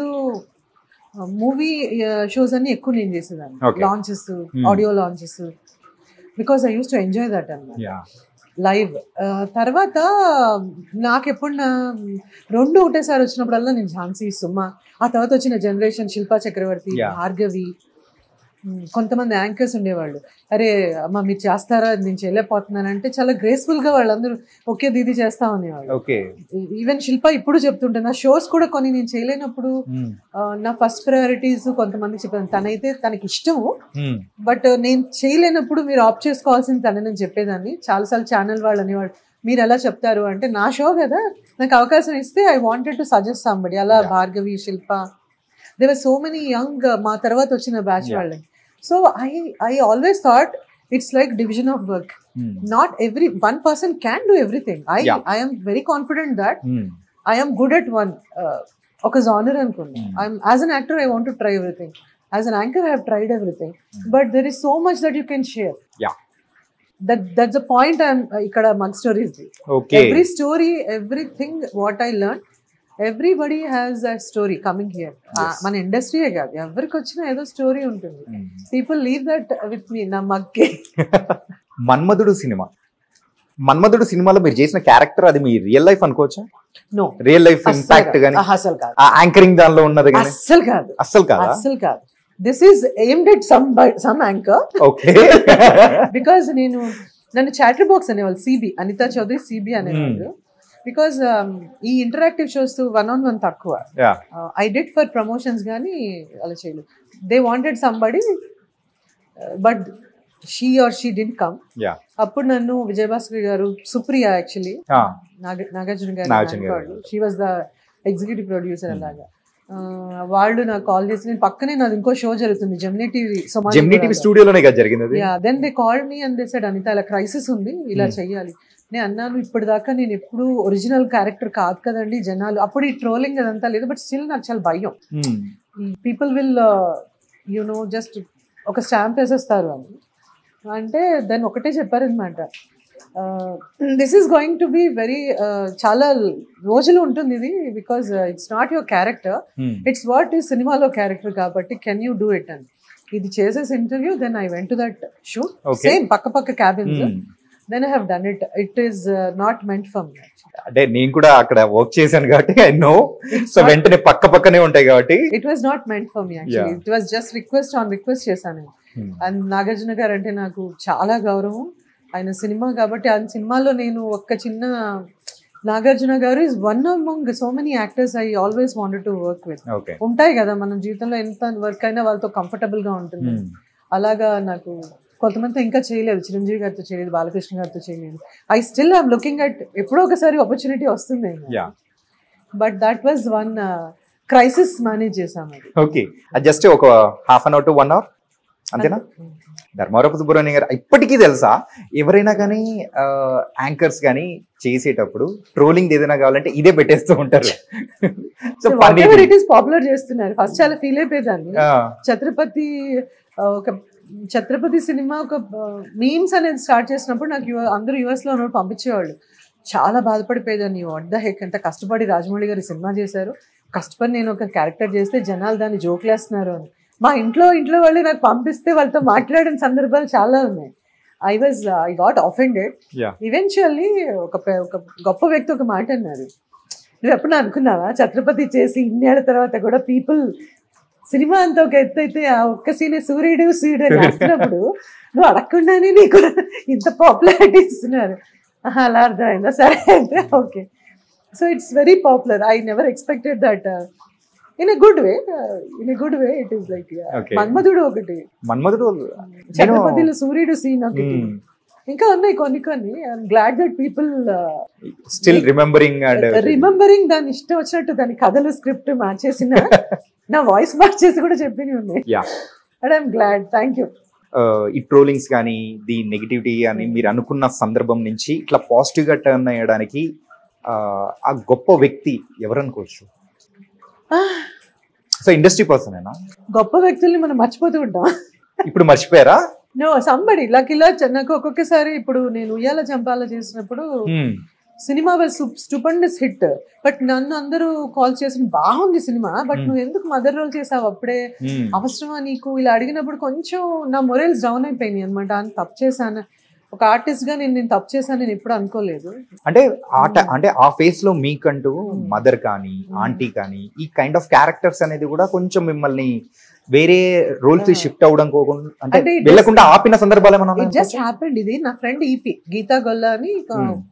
మూవీ షోస్ అన్ని ఎక్కువ నేను చేసేదాన్ని, launches, audio launches, because I use to enjoy that అన్నమాట లైవ్. తర్వాత నాకు ఎప్పుడు 2 ఒకటేసారి వచ్చినప్పుడల్లా నేను ఝాన్సీ, సుమ, ఆ తర్వాత వచ్చిన జనరేషన్ శిల్పా చక్రవర్తి, భార్గవి, కొంతమంది యాంకర్స్ ఉండేవాళ్ళు. అరే అమ్మ మీరు చేస్తారా, నేను చేయలేకపోతున్నానంటే చాలా గ్రేస్ఫుల్ గా వాళ్ళందరూ ఓకే దీది చేస్తా అనేవాళ్ళు. ఈవెన్ శిల్ప ఇప్పుడు చెప్తుంటే నా షోస్ కూడా కొన్ని నేను చేయలేనప్పుడు నా ఫస్ట్ ప్రయారిటీస్ కొంతమంది చెప్పాను. తనైతే తనకి ఇష్టము, బట్ నేను చేయలేనప్పుడు మీరు ఆప్ చేసుకోవాల్సింది తనని చెప్పేదాన్ని. చాలాసార్లు ఛానల్ వాళ్ళు అనేవాళ్ళు మీరు ఎలా చెప్తారు అంటే, నా షో కదా, నాకు అవకాశం ఇస్తే I wanted to suggest somebody. అలా భార్గవి, శిల్ప, there were so many young మా తర్వాత వచ్చిన బ్యాచ్ వాళ్ళని. So I always thought it's like division of work. Not one person can do everything. I am very confident that I am good at one oka genre anukunna. As an actor I want to try everything. As an anchor I have tried everything. But there is so much that you can share. That's the point I'm ikkada Mug Stories. Every story, everything what I learned, everybody has a story coming here. మన ఇండస్ట్రీయే కాదు, ఎవరికి వచ్చినా ఏదో స్టోరీ ఉంటుంది. People leave that with me. నా మగ్గే మన్మధుడు సినిమాలో మీరు చేసిన క్యారెక్టర్ అది మీ రియల్ లైఫ్ అనుకోవచ్చా? నో, రియల్ లైఫ్ ఇంపాక్ట్ గాని అసలు కాదు. యాంకరింగ్ దానిలో ఉన్నది గాని అస్సలు కాదు. This is aimed at some anchor. Okay, because నన్ను చాటర్ బాక్స్ అనేవాళ్ళు, సిబి అనితా చౌదరి సిబి అనేవాళ్ళు. బికాస్ ఈ ఇంటరాక్టివ్ షోస్ 1-on-1 తక్కువ. ఐ డిడ్ ఫర్ ప్రమోషన్స్ కానీ అలా చేయలేదు. They wanted somebody but she or she did come. అప్పుడు నన్ను విజయభాస్కర్ గారు, సుప్రియ యాక్చువల్లీ, నాగార్జున గారు, she was the executive producer. అలాగా వాళ్ళు నాకు కాల్ చేసి, నేను పక్కనే నాది ఇంకో షో జరుగుతుంది జెమినీ టీవీ స్టూడియోలోనే కదా జరిగింది. Then they called me and they said Anita ఇలా క్రైసిస్ ఉంది, ఇలా చెయ్యాలి. నేను అన్నాను ఇప్పటిదాకా నేను ఎప్పుడు ఒరిజినల్ క్యారెక్టర్ కాదు కదండి, జనాలు అప్పుడు ఈ ట్రోలింగ్ అదంతా లేదు, బట్ స్టిల్ నాకు చాలా భయం, పీపుల్ విల్ యునో జస్ట్ ఒక స్టాంప్ వేసేస్తారు అని అంటే. దాన్ని ఒకటే చెప్పారనమాట, this is going to be very చాలా రోజులు ఉంటుంది ఇది, because it's not your character, it's what ఈ సినిమాలో క్యారెక్టర్ కాబట్టి కెన్ యూ డూ ఇట్ అని. ఇది చేసేసి interview, then I went to that shoot, same పక్క cabins, then I have done it. It is not meant for me. అంటే నేను కూడా అక్కడ వర్క్ చేశాను కాబట్టి ఐ నో. సో వెంటనే పక్కనే ఉంటాయి కాబట్టి it was not meant for me actually. It was just request on request చేశాను. అండ్ నాగార్జున గారు అంటే నాకు చాలా గౌరవం, ఆయన సినిమా కాబట్టి. ఆ సినిమాలో నేను ఒక చిన్న, నాగార్జున గారు is one among so many actors I always wanted to work with. ఉంటాయి కదా మన జీవితంలో ఎంత వర్క్ అయినా వాళ్ళతో కంఫర్టబుల్ గా ఉంటుంది. అలాగా నాకు కొంతమంది ఇంకా చేయలేదు, చిరంజీవి గారితో చేయలేదు, బాలకృష్ణ గారితో చేయలేదు. I still I'm looking at, ఎప్పుడో ఒకసారి ఆపర్చునిటీ వస్తుంది. But that was one crisis manage చేసాం. అది ఓకే, అది జస్ట్ ఒక half an hour to 1 hour అంతేనా? ధర్మారావు సుబ్రహ్మణ్యం గారు ఇప్పటికీ తెలుసా, ఎవరైనా కానీ యాంకర్స్ కానీ చేసేటప్పుడు ట్రోలింగ్ ఏదైనా కావాలంటే ఇదే పెట్టేస్తూ ఉంటారు. పాపులర్ చేస్తున్నారు. ఫస్ట్ చాలా ఫీల్ అయిపోయేదాన్ని. ఛత్రపతి సినిమా ఒక మీమ్స్ అనేది స్టార్ట్ చేసినప్పుడు నాకు అందరూ యుఎస్ లో ఉన్నప్పుడు పంపించేవాళ్ళు. చాలా బాధపడిపోయేదాన్ని. వాట్ ద హెక్, ఎంత కష్టపడి రాజమౌళి గారు సినిమా చేశారు, కష్టపడి నేను ఒక క్యారెక్టర్ చేస్తే జనాలు దాన్ని జోకులేస్తున్నారు అని. మా ఇంట్లో వాళ్ళు నాకు పంపిస్తే వాళ్ళతో మాట్లాడిన సందర్భాలు చాలా ఉన్నాయి. I got ఆఫెండెడ్. ఈవెన్చువల్లీ ఒక గొప్ప వ్యక్తి ఒక మాట అన్నారు, నువ్వు ఎప్పుడు అనుకున్నావా ఛత్రపతి చేసి ఇన్నేళ్ల తర్వాత కూడా పీపుల్ సినిమా అంతా ఒక ఎత్తు అయితే ఆ ఒక్క సీనే సూర్యుడు రాస్తున్నప్పుడు నువ్వు అడగకుండానే నీకు ఇంత పాపులారిటీ ఇస్తున్నారు. అలా అర్థమైందా? సరే అయితే okay. So it's very popular. I never expected that. In a good way, it is like మన్మధుడు ఒకటి, ఛత్రపతిలో సూర్యుడు సీన్ ఒకటి, ఇంకా ఉన్నాయి కొన్ని. I'm glad that people still remembering దాని ఇష్టం వచ్చినట్టు దాని కథలు స్క్రిప్ట్ మార్చేసిన నా వాయిస్ మార్చేసి కూడా చెప్పినవి ఉన్నాయి. And I'm glad. Thank you. ఈ ట్రోలింగ్స్ కానీ ది నెగిటివిటీ అని మీరు అనుకున్న సందర్భం నుంచి ఇట్లా పాజిటివ్ గా టర్న్ అయ్యడానికి ఆ గొప్ప వ్యక్తి ఎవరు అనుకోవచ్చు? సో ఇండస్ట్రీ పర్సన్ ఏనా? గొప్ప వ్యక్తుల్ని మనం మర్చిపోతూ ఉంటాం. ఇప్పుడు మర్చిపోయారా? నో, సంబడి లైక్ ఇలా. నాకు ఒక్కొక్కసారి ఇప్పుడు నేను ఉయ్యాల చంపాల చేసినప్పుడు cinema was stupendous hit, but నన్ను అందరూ కాల్ చేసి బాగుంది సినిమా, బట్ నువ్వు ఎందుకు మదర్ రోల్ చేసావు అప్పుడే, అవసరమా నీకు, ఇలా అడిగినప్పుడు కొంచెం నా మొరల్స్ డౌన్ అయిపోయినాయి అనమాట. అని తప్పు చేశాను, ఒక ఆర్టిస్ట్ గా నేను తప్పు చేశాను నేను ఎప్పుడు అనుకోలేదు. అంటే ఆ ఫేస్ లో మీకంటూ మదర్ కానీ ఆంటీ కానీ ఈ కైండ్ ఆఫ్ క్యారెక్టర్స్ అనేది కూడా కొంచెం మిమ్మల్ని వేరే రోల్స్ షిఫ్ట్ అవడం అంటే వెళ్ళకుండా ఆపిన సందర్భాలు ఏమన్నా? It just happened. ఇది నా ఫ్రెండ్ ఈపీ గీతా గొల్లా అని,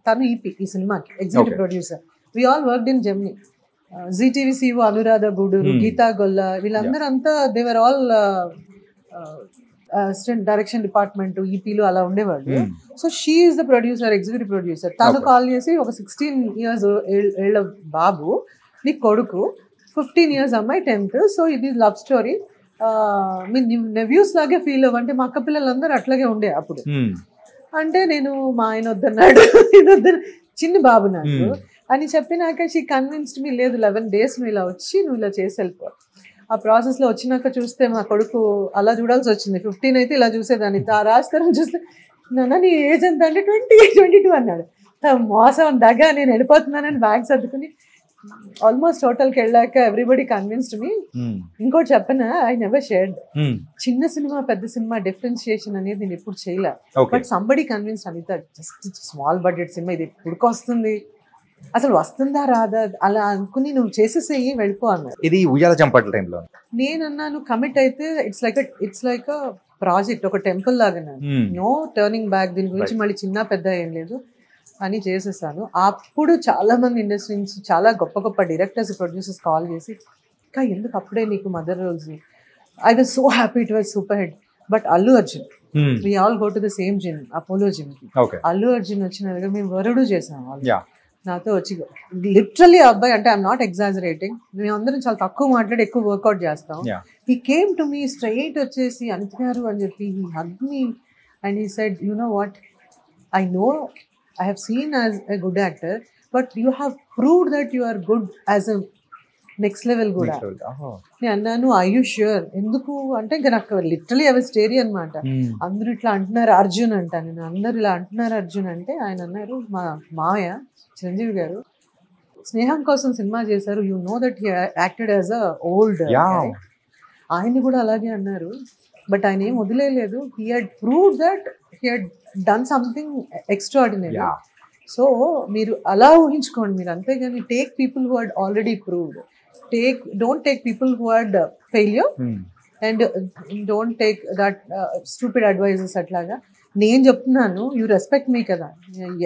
తను ఈపీ ఈ సినిమాకి executive producer. We all worked in Gemini. Zee TV CEO Anuradha Guduru, Geetha Golla, వీళ్ళందరూ అంతా they were all assistant direction department ఈపీలు అలా ఉండేవాళ్ళు. So she is the producer, executive producer. తను కాల్ చేసి ఒక 16 years ఏళ్ళ బాబు, నీ కొడుకు 15 years అమ్మాయి 10th, సో ఇది లవ్ స్టోరీ, మీ నెవ్యూస్ లాగే ఫీల్ అవ్వంటే మా అక్క పిల్లలందరూ అట్లాగే ఉండే అప్పుడు. అంటే నేను మా ఆయన వద్దన్నాడు, ఇది వద్దు, చిన్న బాబు నాకు అని చెప్పినాక షీ కన్విన్స్డ్ మీ, లేదు 11 days నువ్వు ఇలా వచ్చి నువ్వు ఇలా చేసి వెళ్ళిపో. ఆ ప్రాసెస్ లో వచ్చినాక చూస్తే మా కొడుకు అలా చూడాల్సి వచ్చింది. 15 అయితే ఇలా చూసేదాన్ని, రాజతరం చూస్తే నాన్న నీ ఏజ్ ఎంత అంటే 22 అన్నాడు. మోసం దగ్గర నేను వెళ్ళిపోతున్నానని బ్యాగ్ సర్దుకుని ఆల్మోస్ట్ హోటల్కి వెళ్ళాక ఎవ్రీబడి కన్విన్స్డ్ మీ. ఇంకోటి చెప్పనా, ఐ నెవర్ షేర్డ్ చిన్న సినిమా పెద్ద సినిమా డిఫరెన్షియేషన్ అనేది నేను ఎప్పుడు చేయలే. But somebody convinced Anita, just small budget సినిమా ఇది ఎప్పుడుకు వస్తుంది, అసలు వస్తుందా రాదా అలా అనుకుని నువ్వు చేసేసేయి వెళ్ళిపో అన్నారు. ఇది ఉయ్యాల చంపట్ల టైంలో నేను అన్నాను కమిట్ అయితే ఇట్స్ లైక్ ప్రాజెక్ట్, ఒక టెంపుల్ లాగా, నో టర్నింగ్ బ్యాక్, దీని గురించి మళ్ళీ చిన్న పెద్ద ఏం లేదు అని చేసేసాను. అప్పుడు చాలా మంది ఇండస్ట్రీ నుంచి చాలా గొప్ప గొప్ప డైరెక్టర్స్ ప్రొడ్యూసర్స్ కాల్ చేసి, ఇంకా ఎందుకు అప్పుడే నీకు mother roles, I was so happy, it was super hit. But Allu Arjun, we all go to the same gym, Apollo gym కి. అల్లు అర్జున్ వచ్చిన దగ్గర మేము వరుడు చేసాం. నాతో వచ్చి లిటరలీ అబ్బాయి అంటే ఐఎమ్ నాట్ ఎగ్జాజరేటింగ్, మేము అందరం చాలా తక్కువ మాట్లాడి ఎక్కువ వర్కౌట్ చేస్తాం. He came to me straight వచ్చేసి అంటున్నారు అని చెప్పి he hugged me and he said you know what, I know I have seen as a good actor but you have proved that you are good as a next level కూడా. నేను అన్నాను ఐ యూ ష్యూర్, ఎందుకు అంటే ఇంకా నాకు లిటరలీ అవి స్టేరీ అనమాట. అందరూ ఇట్లా అంటున్నారు అర్జున్ అంట, నేను అందరు ఇలా అంటున్నారు అర్జున్ అంటే ఆయన అన్నారు మా మావయ్య చిరంజీవి గారు స్నేహం కోసం సినిమా చేశారు, you know that he acted as a old, ఆయన్ని కూడా అలాగే అన్నారు బట్ ఆయన ఏం వదిలేదు, he had proved that he had done something extraordinary. So మీరు అలా ఊహించుకోండి మీరు, అంతేగాని take people who had already proved, don't take people who had failure and don't take that stupid advices అట్లాగా. నేను చెప్తున్నాను యూ రెస్పెక్ట్ మీ కదా,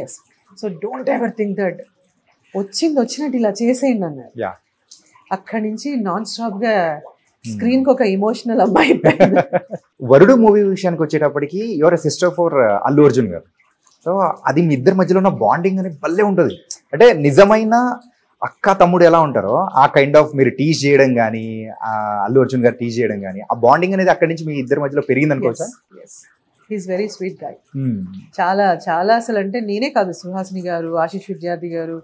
yes, so don't ever think that వచ్చినట్టు ఇలా చేసేయండి అన్నారు. అక్కడి నుంచి నాన్ స్టాప్ గా స్క్రీన్ కి ఒక ఎమోషనల్ అమ్మాయి. వరుడు మూవీ విషయానికి వచ్చేటప్పటికి your sister for Allu Arjun గారు. సో అది మీ ఇద్దరి మధ్యలో ఉన్న బాండింగ్ అనేది భలే ఉంటుంది. అంటే నిజమైన అక్క తమ్ముడు ఎలా ఉంటారో ఆ కైండ్ ఆఫ్ మీరు టీజ్ చేయడం కానీ, అల్లు అర్జున్ గారు టీజ్ చేయడం కానీ, ఆ బాండింగ్ అనేది అక్కడి నుంచి మీ ఇద్దరి మధ్యలో పెరిగింది అనుకోవచ్చా? He's very sweet guy. చాలా చాలా అసలు అంటే నేనే కాదు, సుహాసిని గారు, ఆశీష్ విద్యార్థి గారు,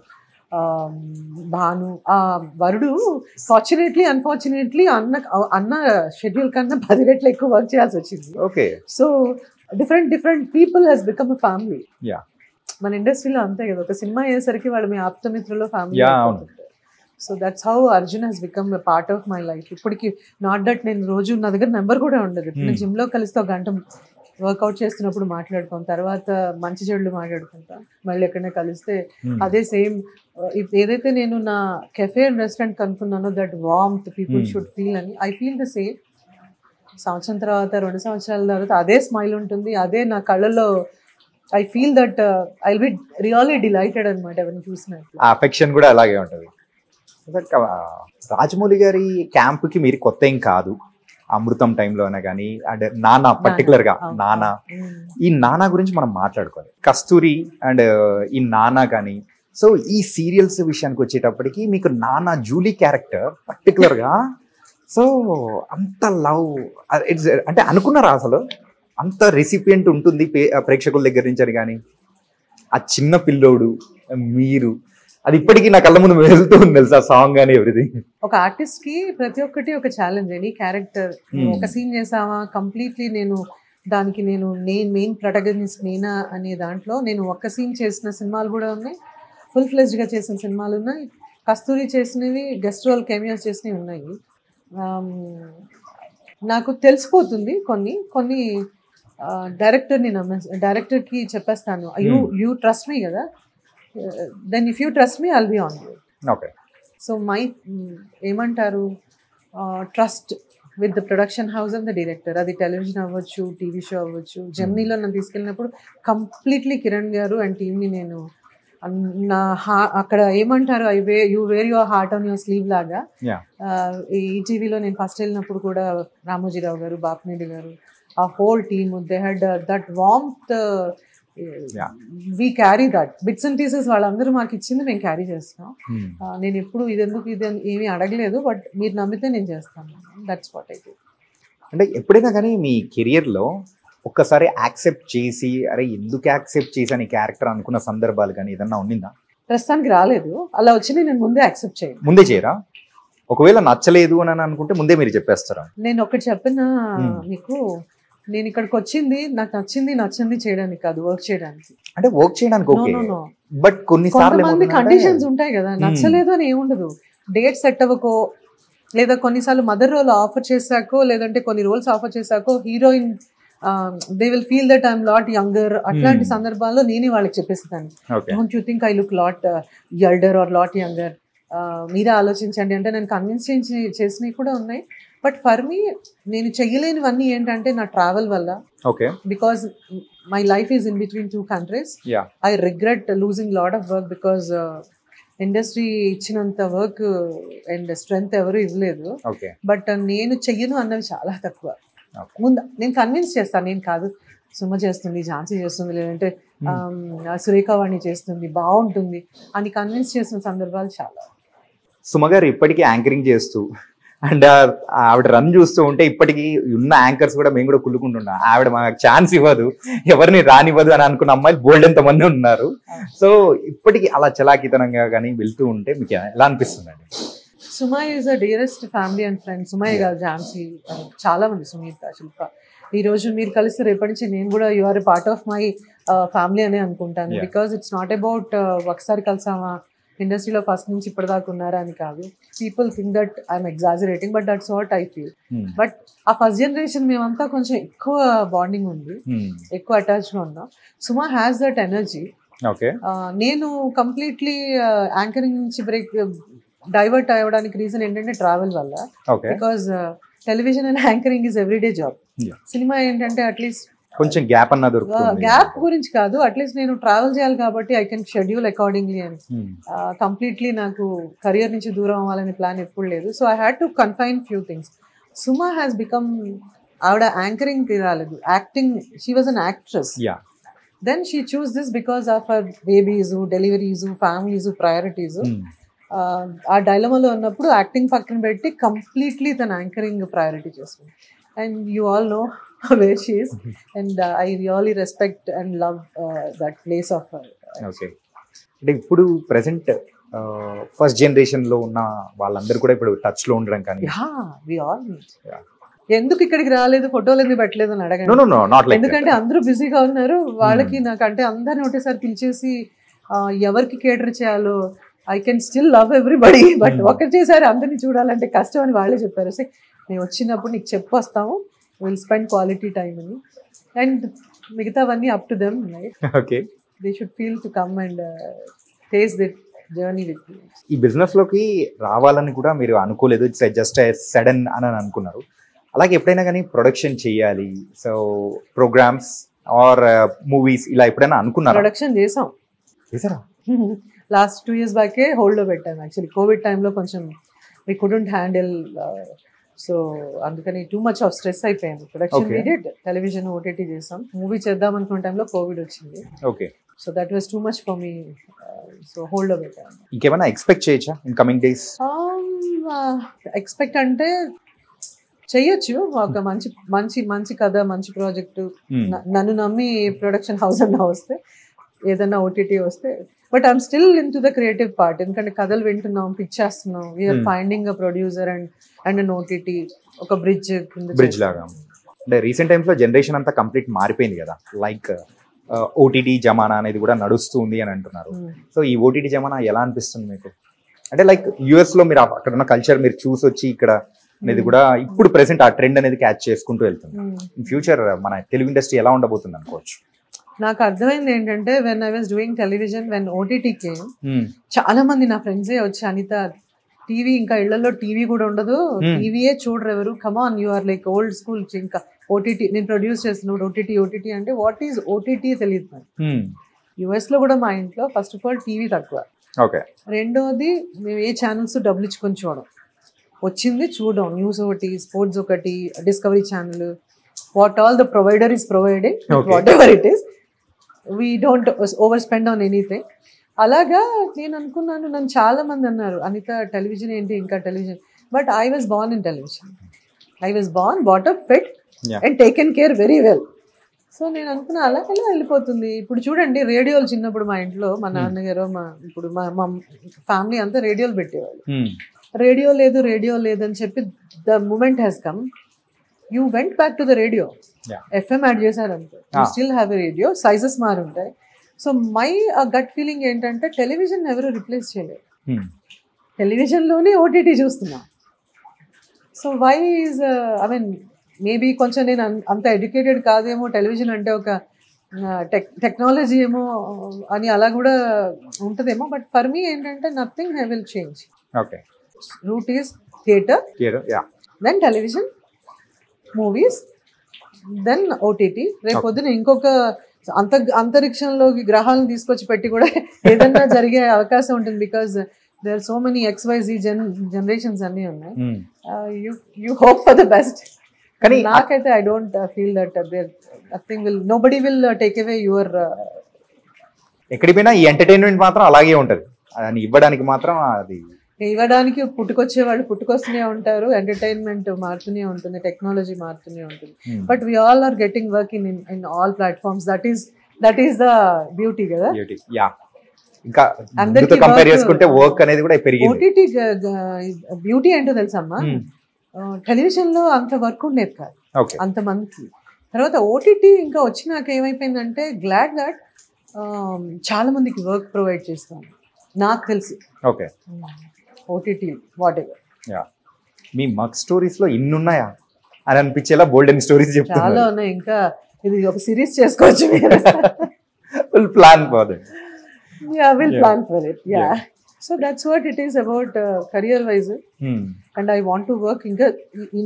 భాను, ఆ వరుడు ఫార్చునేట్లీ అన్ఫార్చునేట్లీ అన్న షెడ్యూల్ కన్నా 10 రెట్లు ఎక్కువ వర్క్ చేయాల్సి వచ్చింది. Okay, so different people has become a family. మన ఇండస్ట్రీలో అంతే కదా, ఒక సినిమా అయ్యేసరికి వాళ్ళు మీ ఆప్తమిత్రులో family. So that's how Arjun Hess become a part of my life. ఇప్పటికి నాట్ దట్ నేను రోజు నా దగ్గర నెంబర్ కూడా ఉండదు, నేను జిమ్ లో కలిస్తే ఒక గంట వర్కౌట్ చేస్తున్నప్పుడు మాట్లాడుకోం, తర్వాత మంచి చెడులు మాట్లాడుకుంటా, మళ్ళీ ఎక్కడైనా కలిస్తే అదే సేమ్. ఏదైతే నేను నా కెఫే అండ్ రెస్టారెంట్ కనుక్కున్నానో that warmth people should feel అని, ఐ ఫీల్ ద సేమ్. సంవత్సరం తర్వాత 2 సంవత్సరాల తర్వాత అదే స్మైల్ ఉంటుంది, అదే నా కళ్ళలో I feel that I will be really delighted అనమాట ఎవరిని చూసినట్టు. ఆ అఫెక్షన్ కూడా అలాగే ఉంటుంది. రాజమౌళి గారి క్యాంప్కి మీరు కొత్త ఏం కాదు, అమృతం టైంలోనే కానీ అండ్ నానా, పర్టికులర్గా నానా, ఈ నానా గురించి మనం మాట్లాడుకోవాలి. కస్తూరి అండ్ ఈ నానా కానీ, సో ఈ సీరియల్స్ విషయానికి వచ్చేటప్పటికి మీకు నానా జూలీ క్యారెక్టర్ పర్టికులర్గా సో అంత లవ్ ఇట్స్ అంటే అనుకున్నారా అసలు అంత రెసిపియంట్ ఉంటుంది ప్రేక్షకుల దగ్గర నుంచి అని? కానీ ఆ చిన్న పిల్లోడు మీరు, అది ఇప్పటికీ నా కళ్ళ ముందు వెళ్తూ ఉంది తెలుసా, సాంగ్ కానీ ఎవ్రీథింగ్. ఒక ఆర్టిస్ట్ కి ప్రతి ఒక్కటి ఒక ఛాలెంజ్. ఎనీ క్యారెక్టర్ ఒక సీన్ చేసావా కంప్లీట్లీ నేను దానికి నేను మెయిన్ ప్రొటగనిస్ట్ నేనా అనే దాంట్లో నేను ఒక్క సీన్ చేసిన సినిమాలు కూడా ఉన్నాయి, ఫుల్ ఫ్లెజ్డ్ గా చేసిన సినిమాలు ఉన్నాయి, కస్తూరి చేసినవి, గెస్ట్ రోల్ కెమియోస్ చేసినవి ఉన్నాయి. నాకు తెలిసిపోతుంది కొన్ని డైరెక్టర్కి చెప్పేస్తాను, యూ ట్రస్ట్ మీ కదా, then if you trust me I'll be on you. Okay, so ఏమంటారు trust with the production house and the director. అది టెలివిజన్ అవ్వచ్చు, టీవీ షో అవ్వచ్చు. జర్నీలో నన్ను తీసుకెళ్ళినప్పుడు కంప్లీట్లీ కిరణ్ గారు అండ్ టీమ్ని నేను అక్కడ ఏమంటారు you wear your heart on your sleeve లాగా. ఈ టీవీలో నేను ఫస్ట్ వెళ్ళినప్పుడు కూడా రామోజీరావు గారు, బాపినేడు గారు, ఆ whole team, they had that warmth. We carry that bits and pieces, వాళ్ళందరూ మాకు ఇచ్చింది మేము క్యారీ చేస్తాం. నేను ఎప్పుడు ఇది ఏమీ అడగలేదు, బట్ మీరు నమ్మితే నేను చేస్తాను. That's what I do. అంటే ఎప్పుడైనా కానీ మీ కెరియర్లో ఒక్కసారి యాక్సెప్ట్ చేసి అరే ఎందుకు యాక్సెప్ట్ చేశాను ఈ క్యారెక్టర్ అనుకున్న సందర్భాలు కానీ ఏదన్నా ఉండిందా? ప్రస్తుతానికి రాలేదు. అలా వచ్చింది నేను ముందే యాక్సెప్ట్ చేయను. ముందే చేయరా? ఒకవేళ నచ్చలేదు అని అనుకుంటే ముందే మీరు చెప్పేస్తారా? నేను ఒకటి చెప్పిన మీకు, నేను ఇక్కడికి వచ్చింది నాకు నచ్చింది చేయడానికి కాదు, వర్క్ చేయడానికి. అంటే వర్క్ చేయడానికి ఓకే, బట్ కొన్నిసార్లు కండిషన్స్ ఉంటాయి కదా, నచ్చలేదు అని ఏముండదు. డేట్ సెట్ అవ్వకో, లేదా కొన్నిసార్లు మదర్ రోల్ ఆఫర్ చేశాకో, లేదంటే కొన్ని రోల్స్ ఆఫర్ చేశాకో heroine they will feel that I'm lot younger. అట్లాంటి సందర్భాల్లో నేనే వాళ్ళకి చెప్పేస్తాను, don't you think I look lot elder or lot younger, మీరే ఆలోచించండి అంటే. నేను కన్విన్స్ చేసినవి కూడా ఉన్నాయి. బట్ ఫర్ మీ నేను చెయ్యలేనివన్నీ ఏంటంటే నా ట్రావెల్ వల్ల, because my life is in between 2 countries. I regret losing lot of work because industry ఇచ్చినంత వర్క్ అండ్ స్ట్రెంగ్త్ ఎవరు ఇవ్వలేదు. బట్ నేను చెయ్యను అన్నవి చాలా తక్కువ. ముందు నేను కన్విన్స్ చేస్తాను, నేను కాదు సుమ చేస్తుంది, ఝాన్సీ చేస్తుంది, లేదంటే సురేఖావాణి చేస్తుంది, బాగుంటుంది అని కన్విన్స్ చేసిన సందర్భాలు చాలా. సుమ గారు ఇప్పటికీ యాంకరింగ్ చేస్తూ అండ్ ఆవిడ రన్ చూస్తూ ఉంటే ఇప్పటికీ ఉన్న యాంకర్స్ కూడా మేము కూడా కుళ్ళుకుంటున్నాం, ఆవిడ మాకు ఛాన్స్ ఇవ్వదు, ఎవరిని రానివ్వదు అని అనుకున్న అమ్మాయిలు బోల్డ్ ఎంత మంది ఉన్నారు. సో ఇప్పటికీ అలా చలాకితనంగా కానీ వెళ్తూ ఉంటే మీకు ఎలా అనిపిస్తుందండి? Suma is a dearest family and friend. Sumayya గారు, ఝాన్సీ, చాలా మంది, సునీత, శిల్ప, ఈ రోజు మీరు కలిసి రేపటి నుంచి నేను కూడా you are a part of my family అనే అనుకుంటాను. బికాస్ ఇట్స్ నాట్ అబౌట్ ఒకసారి కలిసామా ఇండస్ట్రీలో ఫస్ట్ నుంచి ఇప్పటిదాకా ఉన్నారా అని కాదు. People think that I'm exaggerating, but that's what I feel. But ఆ ఫస్ట్ జనరేషన్ మేమంతా కొంచెం ఎక్కువ బాండింగ్ ఉంది, ఎక్కువ అటాచ్గా ఉన్నాం. Suma has that energy. నేను కంప్లీట్లీ యాంకరింగ్ నుంచి డైవర్ట్ అవ్వడానికి రీజన్ ఏంటంటే ట్రావెల్ వల్ల. Because television and anchoring is everyday job. Cinema ఏంటంటే అట్లీస్ట్ కొంచెం గ్యాప్ అన్నది, గ్యాప్ గురించి కాదు, అట్లీస్ట్ నేను ట్రావెల్ చేయాలి కాబట్టి ఐ కెన్ షెడ్యూల్ అకార్డింగ్లీ అని. కంప్లీట్లీ నాకు కెరియర్ నుంచి దూరం అవ్వాలనే ప్లాన్ ఎప్పుడు లేదు. So I had to confine few things. Suma has become, ఆవిడ యాంకరింగ్ రాలేదు, acting, she was an actress. Then she chose this because of her babies, deliveries, families, priorities. ఆ డైలమాలో ఉన్నప్పుడు యాక్టింగ్ పక్కన పెట్టి కంప్లీట్లీ తన యాంకరింగ్ ప్రయారిటీ చేస్తుంది. And you all know where she is, and I really respect and love that place of her. Okay. అంటే ఇప్పుడు ప్రెసెంట్ ఫస్ట్ జనరేషన్ లో ఉన్న వాళ్ళందరూ కూడా ఇప్పుడు టచ్ లో ఉండడం కానీ, we all ఎందుకు ఇక్కడికి రాలేదు, ఫోటోలు ఎందుకు పెట్టలేదు అని అడగండి. ఎందుకంటే అందరూ బిజీగా ఉన్నారు. వాళ్ళకి నాకంటే అందరిని ఒకటేసారి పిలిచేసి ఎవరికి కేటర్ చేయాలో, I can still love everybody, but ఒకటేసారి అందరినీ చూడాలంటే కష్టం అని వాళ్ళే చెప్పారు. సో మేము వచ్చినప్పుడు నీకు చెప్పొస్తాము, విల్ స్పెండ్ క్వాలిటీ టైమ్ అని, అండ్ మిగతావన్నీ up to them, right? Okay, they should feel to come and taste that journey with you. ఈ బిజినెస్ లోకి రావాలని కూడా మీరు అనుకోలేదు, ఇట్స్ జస్ట్ సడన్ అని అనుకున్నారు. అలాగే ఎప్పుడైనా కానీ ప్రొడక్షన్ చేయాలి, సో ప్రోగ్రామ్స్ ఆర్ మూవీస్ ఇలా ఎప్పుడైనా అనుకున్నారా? ప్రొడక్షన్ చేసారా? లాస్ట్ 2 years బ్యాకే హోల్డ్లో పెట్టాను. యాక్చువల్లీ కోవిడ్ టైంలో కొంచెం వి కుడెంట్ హ్యాండిల్, సో అందుకని టూ మచ్ ఆఫ్ స్ట్రెస్ అయిపోయింది. ప్రొడక్షన్ పీరియడ్, టెలివిజన్, ఓటీటీ చేసాం. మూవీ చేద్దాం అనుకున్న టైంలో కోవిడ్ వచ్చింది. Okay, so that was too much for me, so హోల్డ్లో పెట్టాను. ఇంకేమైనా ఎక్స్పెక్ట్ చేయొచ్చా ఇన్ కమింగ్ డేస్? ఎక్స్పెక్ట్ అంటే చెయ్యొచ్చు. ఒక మంచి మంచి మంచి కథ, మంచి ప్రాజెక్టు, నన్ను నమ్మి ప్రొడక్షన్ హౌస్ అన్నా వస్తే, ఏదన్నా ఓటీటీ వస్తే. But I'm still into the creative part. ఎందుకంటే కథలు వింటున్నాం, పిచ్ చేస్తున్నాం, we're finding a producer and an OTT, ఒక బ్రిడ్జ్ లాగా. అంటే రీసెంట్ టైమ్స్ లో జనరేషన్ అంతా కంప్లీట్ మారిపోయింది కదా, లైక్ ఓటీటీ జమానా అనేది కూడా నడుస్తుంది అని అంటున్నారు. సో ఈ ఓటీటీ జమానా ఎలా అనిపిస్తుంది మీకు? అంటే లైక్ యుఎస్ లో మీరు అక్కడ ఉన్న కల్చర్ మీరు చూసి వచ్చి ఇక్కడ అనేది కూడా ఇప్పుడు ప్రెసెంట్ ఆ ట్రెండ్ అనేది క్యాచ్ చేసుకుంటూ వెళ్తుంది. ఇన్ ఫ్యూచర్ మన తెలుగు ఇండస్ట్రీ ఎలా ఉండబోతుంది అనుకోవచ్చు? నాకు అర్థమైంది ఏంటంటే, when I was doing television, when OTT came, చాలా మంది నా ఫ్రెండ్సే వచ్చి, అనిత టీవీ ఇంకా ఇళ్లలో టీవీ కూడా ఉండదు, టీవీయే చూడరు ఎవరు, come on you are like old school, ఇంకా ఓటీటీ నేను ప్రొడ్యూస్ చేస్తున్నాడు, ఓటీటీ అంటే వాట్ ఈజ్ ఓటీటీ తెలియదు నాకు. యుఎస్ లో కూడా మా ఇంట్లో ఫస్ట్ ఆఫ్ ఆల్ టీవీ తక్కువ, రెండోది మేము ఏ ఛానల్స్ డబ్బులు ఇచ్చుకొని చూడడం, వచ్చింది చూడడం, న్యూస్ ఒకటి, స్పోర్ట్స్ ఒకటి, discovery channel, what all the provider is providing, what ever it is, we don't over spend on anything. అలాగా నేను అనుకున్నాను. నన్ను చాలా మంది అన్నారు, అనిత టెలివిజన్ ఏంటి ఇంకా television, but I was born in television. I was born, బాటప్, fit and taken care very well. So నేను అనుకున్నా అలా ఎలా వెళ్ళిపోతుంది. ఇప్పుడు చూడండి, రేడియోలు చిన్నప్పుడు మా ఇంట్లో మా నాన్నగారు, ఇప్పుడు మా ఫ్యామిలీ అంతా రేడియోలు పెట్టేవాళ్ళు. రేడియో లేదు అని చెప్పి the moment has come, you went back to the radio. FM add చేశారంటే you still have a radio, sizes మారుంటాయి. సో మై గట్ ఫీలింగ్ ఏంటంటే, టెలివిజన్ ఎవరు రిప్లేస్ చేయలేదు, టెలివిజన్లోనే ఓటీటీ చూస్తున్నాం. So why is, I mean maybe కొంచెం నేను అంత ఎడ్యుకేటెడ్ కాదేమో, టెలివిజన్ అంటే ఒక టెక్నాలజీ ఏమో అని అలా కూడా ఉంటుందేమో, బట్ ఫర్ మీ ఏంటంటే nothing I will change. Root is theatre, then television, movies, then OTT. రేపు పొద్దున ఇంకొక అంతరిక్షంలోకి గ్రహాలను తీసుకొచ్చి పెట్టి కూడా ఏదన్నా జరిగే అవకాశం ఉంటుంది. Because there are so many XYZ generations అన్నీ ఉన్నాయి. You hope for the best. కానీ నాకైతే I don't feel that nothing will, nobody will take away your ఎక్కడికి పోయినా ఈ ఎంటర్టైన్మెంట్ మాత్రం అలాగే ఉంటది, అని ఇవ్వడానికి మాత్రం అది ఇవ్వడానికి పుట్టుకొచ్చే వాళ్ళు పుట్టుకొస్తూనే ఉంటారు, ఎంటర్టైన్మెంట్ మారుతూనే ఉంటుంది, టెక్నాలజీ మారుతూనే ఉంటుంది. But we all are getting work in all platforms. That is the beauty కదా. యా, ఇంకా అందరితో కంపేర్ చేసుకుంటే వర్క్ అనేది కూడా పెరిగింది. ఓటీటీ బ్యూటీ ఏంటో తెలుసమ్మా, టెలివిజన్ లో అంత వర్క్ ఉండేది కాదు అంత మందికి. తర్వాత ఓటీటీ ఇంకా వచ్చినాక ఏమైపోయిందంటే గ్లాడ్ దట్ చాలా మందికి వర్క్ ప్రొవైడ్ చేస్తాను నాకు తెలిసి. Okay, OTT what ever. Me mug stories లో ఇన్ని ఉన్నాయా అని అనిపించేలా బోల్డెన్ స్టోరీస్ చెప్తారు. చాలా ఉన్నాయి, ఇంకా ఇది ఒక సిరీస్ చేసుకోవచ్చు. Will plan for that. Will plan for it. So that's what it is about career wise. And I want to work. ఇంకా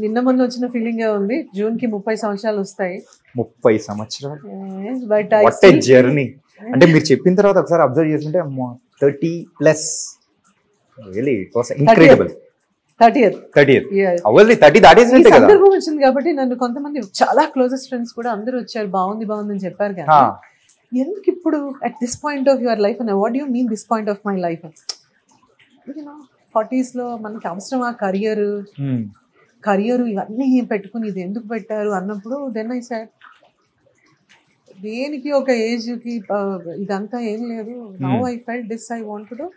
నిన్న మొన్న వచ్చిన ఫీలింగ్ ఉంది, జూన్ కి 30 సంవత్సరాలు వస్తాయి. 30 సంవత్సరాలు, బట్ వాట్ ఏ జర్నీ. అంటే మీరు చెప్పిన తర్వాత ఒకసారి అబ్జర్వ్ చేస్తుంటే 30+. Really it was incredible. 30th అవల్ది 30 దాటేసినట్టే కదా. సందర్భం వచ్చింది కాబట్టి నన్ను కొంతమంది చాలా క్లోజెస్ట్ ఫ్రెండ్స్ కూడా అందరూ వచ్చారు, బాగుంది అని చెప్పారు. కానీ ఎందుకు ఇప్పుడు at this point of your life, and what you mean this point of my life? 40s లో మనకి అవసరమా కరియర్ ఇవన్నీ పెట్టుకుని ఇది ఎందుకు పెట్టారు అన్నప్పుడు దెన్ ఐ సెడ్ దేనికి ఒక ఏజ్ కి ఇదంతా ఏం లేదు. Now I felt this I want to do.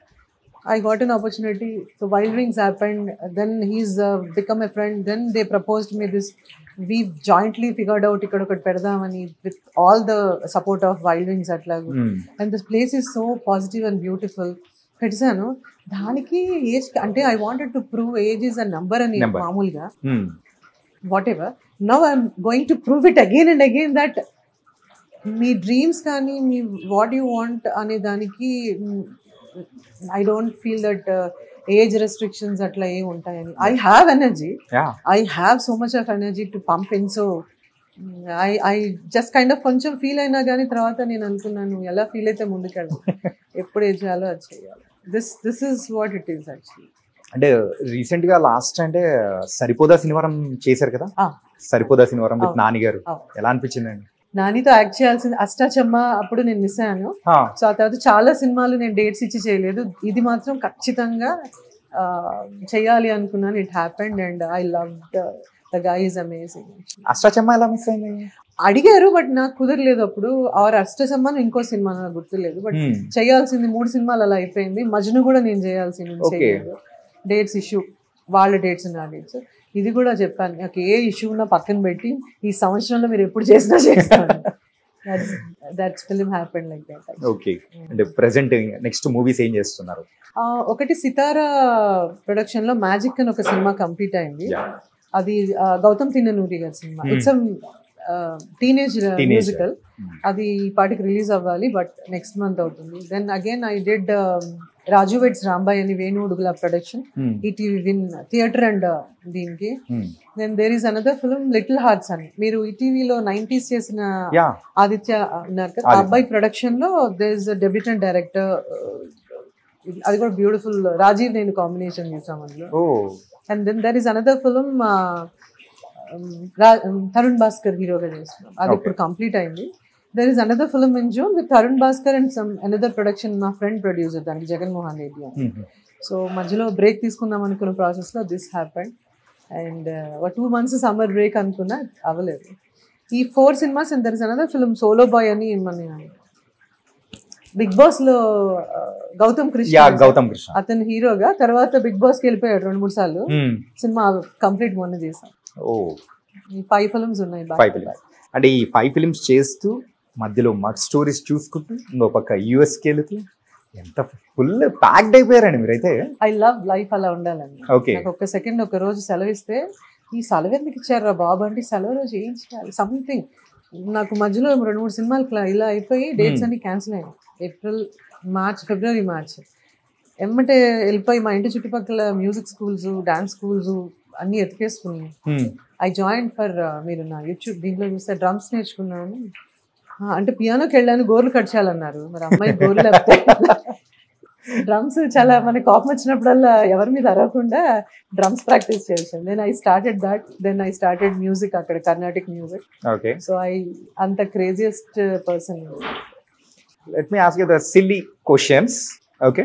I got an opportunity. So Wild Wings happened. Then he's become a friend. Then they proposed me this. We've jointly figured out ikkada okati pedadamani with all the support of Wild Wings atlagu. And this place is so positive and beautiful. Pedisanu daniki age ante I wanted to prove age is a number ani maamulga. Whatever. Now I'm going to prove it again and again that me dreams కానీ మీ వాట్ యు వాంట్ అనే దానికి I don't feel that age restrictions atla em untayani. I have energy. I have so much of energy to pump in. So I just kind of కొంచెం ఫీల్ అయినా కానీ తర్వాత నేను అనుకున్నాను ఎలా ఫీల్ అయితే ముందుకెళ్ళాలి, ఎప్పుడు ఏం చేయాలో అది చేయాలి. This is what it is actually. అంటే రీసెంట్ గా లాస్ట్ అంటే సరిపోదా సినిమారం చేశారు కదా, సరిపోదా సినిమారం విత్ నాని గారు, ఎలా అనిపించిందండి? నానితో యాక్ట్ చేయాల్సింది అష్టాచమ్మ, అప్పుడు నేను మిస్ అయ్యాను. సో ఆ తర్వాత చాలా సినిమాలు నేను డేట్స్ ఇచ్చి చేయలేదు, ఇది మాత్రం ఖచ్చితంగా చేయాలి అనుకున్నాను. It happened and I love the guy is amazing. Ashta Chamma ఎలా మిస్ అయింది అడిగారు, బట్ నాకు కుదరలేదు అప్పుడు. ఆర్ అష్టాచమ్మ ఇంకో సినిమా నాకు గుర్తులేదు, బట్ చేయాల్సింది 3 సినిమాలు అలా అయిపోయింది. మజ్ను కూడా నేను చేయాల్సింది, చేయలేదు. డేట్స్ ఇష్యూ, వాళ్ళ డేట్స్ నా డేట్స్. ఇది కూడా చెప్పాను, నాకు ఏ ఇష్యూ ఉన్నా పక్కన పెట్టి ఈ సంవత్సరంలో మీరు ఎప్పుడు చేసినా చేస్తాను. That's film happened like that. Okay, అంటే ప్రెజెంట్ నెక్స్ట్ మూవీస్ ఏం చేస్తున్నారు? ఒకటి సితారా ప్రొడక్షన్ లో మ్యాజిక్ అని ఒక సినిమా కంప్లీట్ అయింది. అది గౌతమ్ తిన్ననూరి గారి సినిమా. It's teenage musical. అది ఈ పాటికి రిలీజ్ అవ్వాలి, బట్ నెక్స్ట్ మంత్ అవుతుంది. Then again I did Raju weds Rambai అని Venu Udugula production, ETV Win theatre and దీనికి. Then there is another film Little Hearts అని, మీరు ఈటీవీలో 90s చేసిన ఆదిత్య ఉన్నారు కదా, ఆ అబ్బాయి ప్రొడక్షన్ లో దేర్ ఇస్ డెబ్యూటెంట్ డైరెక్టర్. అది కూడా బ్యూటిఫుల్, రాజీవ్ నేను కాంబినేషన్ చేసాం అందులో. And then there is another film Tarun Bhaskar హీరోగా చేస్తున్నాం, అది ఇప్పుడు కంప్లీట్ అయింది. There is another film in June with Tarun Bhaskar and some another production, my friend producer దానికి జగన్ మోహన్ రెడ్డి అని. సో మధ్యలో బ్రేక్ తీసుకుందాం అనుకున్న ప్రాసెస్ లో this happened. And 2 months summer break అనుకున్నా, అవ్వలేదు. ఈ 4 cinemas and there is another film solo boy అని మన బిగ్ బాస్ లో గౌతమ్ కృష్ణ అతను హీరోగా, తర్వాత బిగ్ బాస్ కి వెళ్ళిపోయాడు 2-3 సార్లు. సినిమా కంప్లీట్ మొన్న చేసాం. ఈ 5 ఫిల్మ్స్ ఉన్నాయి. అంటే ఈ 5 ఫిల్మ్స్ చేస్తూ మధ్యలో మగ్ స్టోరీస్ చూసుకుంటూ ఇంకో పక్క యూఎస్కి వెళుతూ ఎంత ఫుల్ ప్యాక్డ్ అయిపోయారండి మీరైతే. ఐ లవ్ లైఫ్ అలా ఉండాలండి. ఓకే, ఒక సెకండ్ ఒక రోజు సెలవిస్తే ఈ సెలవు ఎందుకు ఇచ్చారా బాబు అంటే, సెలవు రోజు ఏం చేయాలి సంథింగ్. నాకు మధ్యలో 2-3 సినిమాలు ఇలా అయిపోయి డేట్స్ అన్ని క్యాన్సిల్ అయ్యాయి. ఏప్రిల్, మార్చ్, ఫిబ్రవరి, మార్చ్ ఎమ్మటే వెళ్ళిపోయి మా ఇంటి చుట్టుపక్కల మ్యూజిక్ స్కూల్స్, డాన్స్ స్కూల్స్ అన్ని ఎతికేసుకున్నాను. ఐ జాయిన్ ఫర్ మీరు నా యూట్యూబ్ దీంట్లో చూస్తే డ్రమ్స్ నేర్చుకున్నాను. అంటే పియానోకి వెళ్ళాను, గోర్లు కట్ చేయాలన్నారు. మరి అమ్మాయి గోర్లు లేకపోతే డ్రమ్స్ చాలా మనకి కోపం వచ్చినప్పుడల్లా ఎవరి మీద అరవకుండా డ్రమ్స్ ప్రాక్టీస్ చేసాను. Then I started that. Then I started music, అక్కడ కర్ణాటిక్ మ్యూజిక్. సో ఐ అంత craziest person. Let me ask you the silly questions. Okay,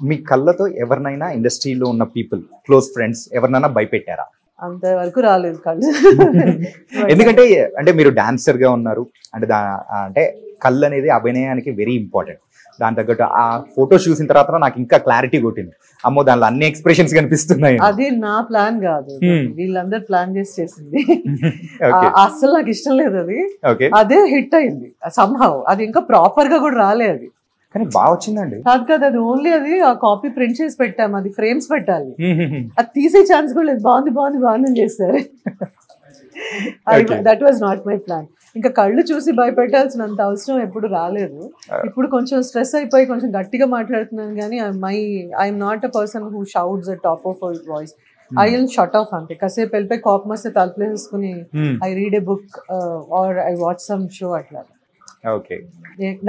మీ కళ్ళతో ఎవరినైనా ఇండస్ట్రీలో ఉన్న పీపుల్, క్లోజ్ ఫ్రెండ్స్ ఎవరినైనా భయపెట్టారా? అంతవరకు రాలేదు కళ్ళు. ఎందుకంటే అంటే మీరు డాన్సర్ గా ఉన్నారు అంటే అంటే కళ్ళు అనేది అభినయానికి వెరీ ఇంపార్టెంట్. దాని తగ్గట్టు ఆ ఫోటో చూసిన తర్వాత నాకు ఇంకా క్లారిటీ కొట్టింది, అమ్మో దానిలో అన్ని ఎక్స్ప్రెషన్స్ కనిపిస్తున్నాయి. అది నా ప్లాన్ కాదు, వీళ్ళందరూ ప్లాన్ చేసింది. అస్సలు నాకు ఇష్టం లేదు అది. అదే హిట్ అయింది సంహవ్. అది ఇంకా ప్రాపర్ గా కూడా రాలేదు, కానీ బాగా వచ్చిందండి. కాదు కదా, అది ఓన్లీ అది ఆ కాపీ ప్రింట్ చేసి పెట్టాము, అది ఫ్రేమ్స్ పెట్టాలి, అది తీసే ఛాన్స్ కూడా లేదు. బాగుంది బాగుంది బాగుంది చేస్తారు. That was not my plan. ఇంకా కళ్ళు చూసి భయపెట్టాల్సినంత అవసరం ఎప్పుడు రాలేదు. ఇప్పుడు కొంచెం స్ట్రెస్ అయిపోయి కొంచెం గట్టిగా మాట్లాడుతున్నాను, కానీ I'm not a person who shouts at top of voice. I will shut off అంతే. కాసేపు వెళ్ళిపోయి కోపం వస్తే తలుపులేసుకుని I read a book or I watch some show అట్లా. ఓకే,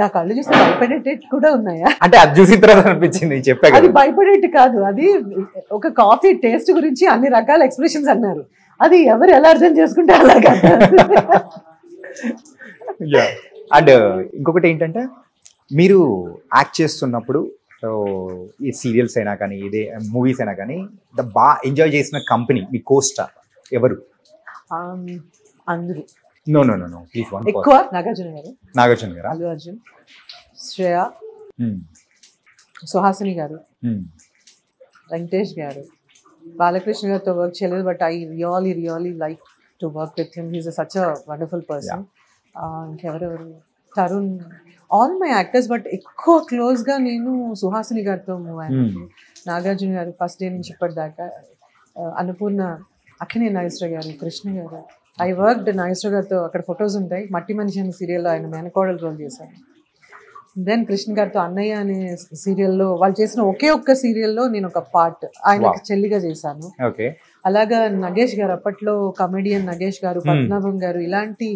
నా కళ్ళు చూస్తే భయపడేటట్టు కూడా ఉన్నాయా అంటే అది చూసిన తర్వాత అనిపించింది చెప్పా. అది భయపడేట్టు కాదు, అది ఒక కాఫీ టేస్ట్ గురించి అన్ని రకాల ఎక్స్ప్రెషన్స్ అన్నారు, అది ఎవరు ఎలా అర్థం చేసుకుంటే అలాగా. అండ్ ఇంకొకటి ఏంటంటే మీరు యాక్ట్ చేస్తున్నప్పుడు ఈ సీరియల్స్ అయినా కానీ ఇదే మూవీస్ అయినా కానీ బాగా ఎంజాయ్ చేసిన కంపెనీ మీ కోస్టార్ ఎవరు? అందరూ. No no no no please one. ఎక్కువ నాగార్జున గారు, నాగార్జున గారు, అల్లు అర్జున్, శ్రేయ, సుహాసిని గారు, వెంకటేష్ గారు, బాలకృష్ణ గారితో వర్క్ చేయలేదు, but I really like to work with him. He's such a wonderful person. ఇంకెవరెవరు, Tarun, all my actors, but ఎక్కువ క్లోజ్గా నేను సుహాసిని గారితో మూవ్ అయ్యాను. నాగార్జున గారు ఫస్ట్ డే నుంచి ఇప్పటిదాకా, అన్నపూర్ణ, అక్కినే నాగేశ్వర గారు, కృష్ణ గారు. ఐ వర్క్డ్ నాగేశ్వర గారితో, అక్కడ ఫొటోస్ ఉంటాయి, మట్టి మనిషి అనే సీరియల్లో ఆయన మేనకోడలు రోల్ చేశాను. దెన్ కృష్ణ గారితో అన్నయ్య అనే సీరియల్లో, వాళ్ళు చేసిన ఒకే ఒక్క సీరియల్లో నేను ఒక పార్ట్ ఆయనకి చెల్లిగా చేశాను. అలాగా నగేష్ గారు, అప్పట్లో కమెడియన్ నగేష్ గారు, పద్మనాభం గారు, ఇలాంటి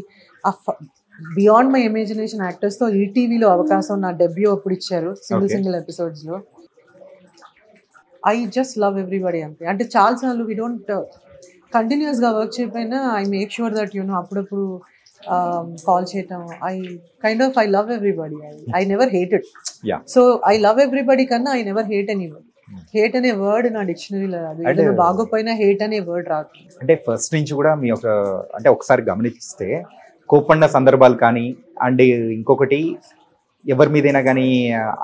బియాండ్ మై ఇమాజినేషన్ యాక్టర్స్తో ఈటీవీలో అవకాశం నా డెబ్యూ అప్పుడు ఇచ్చారు, సింగిల్ ఎపిసోడ్స్లో. ఐ జస్ట్ లవ్ ఎవ్రీబడి అంతే. అంటే చాలాసార్లు వీ డోంట్ కంటిన్యూస్గా వర్క్ చేయకపోయినా ఐ మేక్ షూర్ దట్ అప్పుడప్పుడు కాల్ చేయటం. I love everybody. I never hated. So I love everybody కన్నా I never hate anybody. Hate అనే వర్డ్ నా డిక్షనరీలో రాదు, ఏదైనా బాగోపోయినా హేట్ అనే వర్డ్ రాదు. అంటే ఫస్ట్ నుంచి కూడా మీ అంటే ఒకసారి గమనిస్తే కోపండ సందర్భాలు కానీ, అండ్ ఇంకొకటి ఎవరి మీదైనా కానీ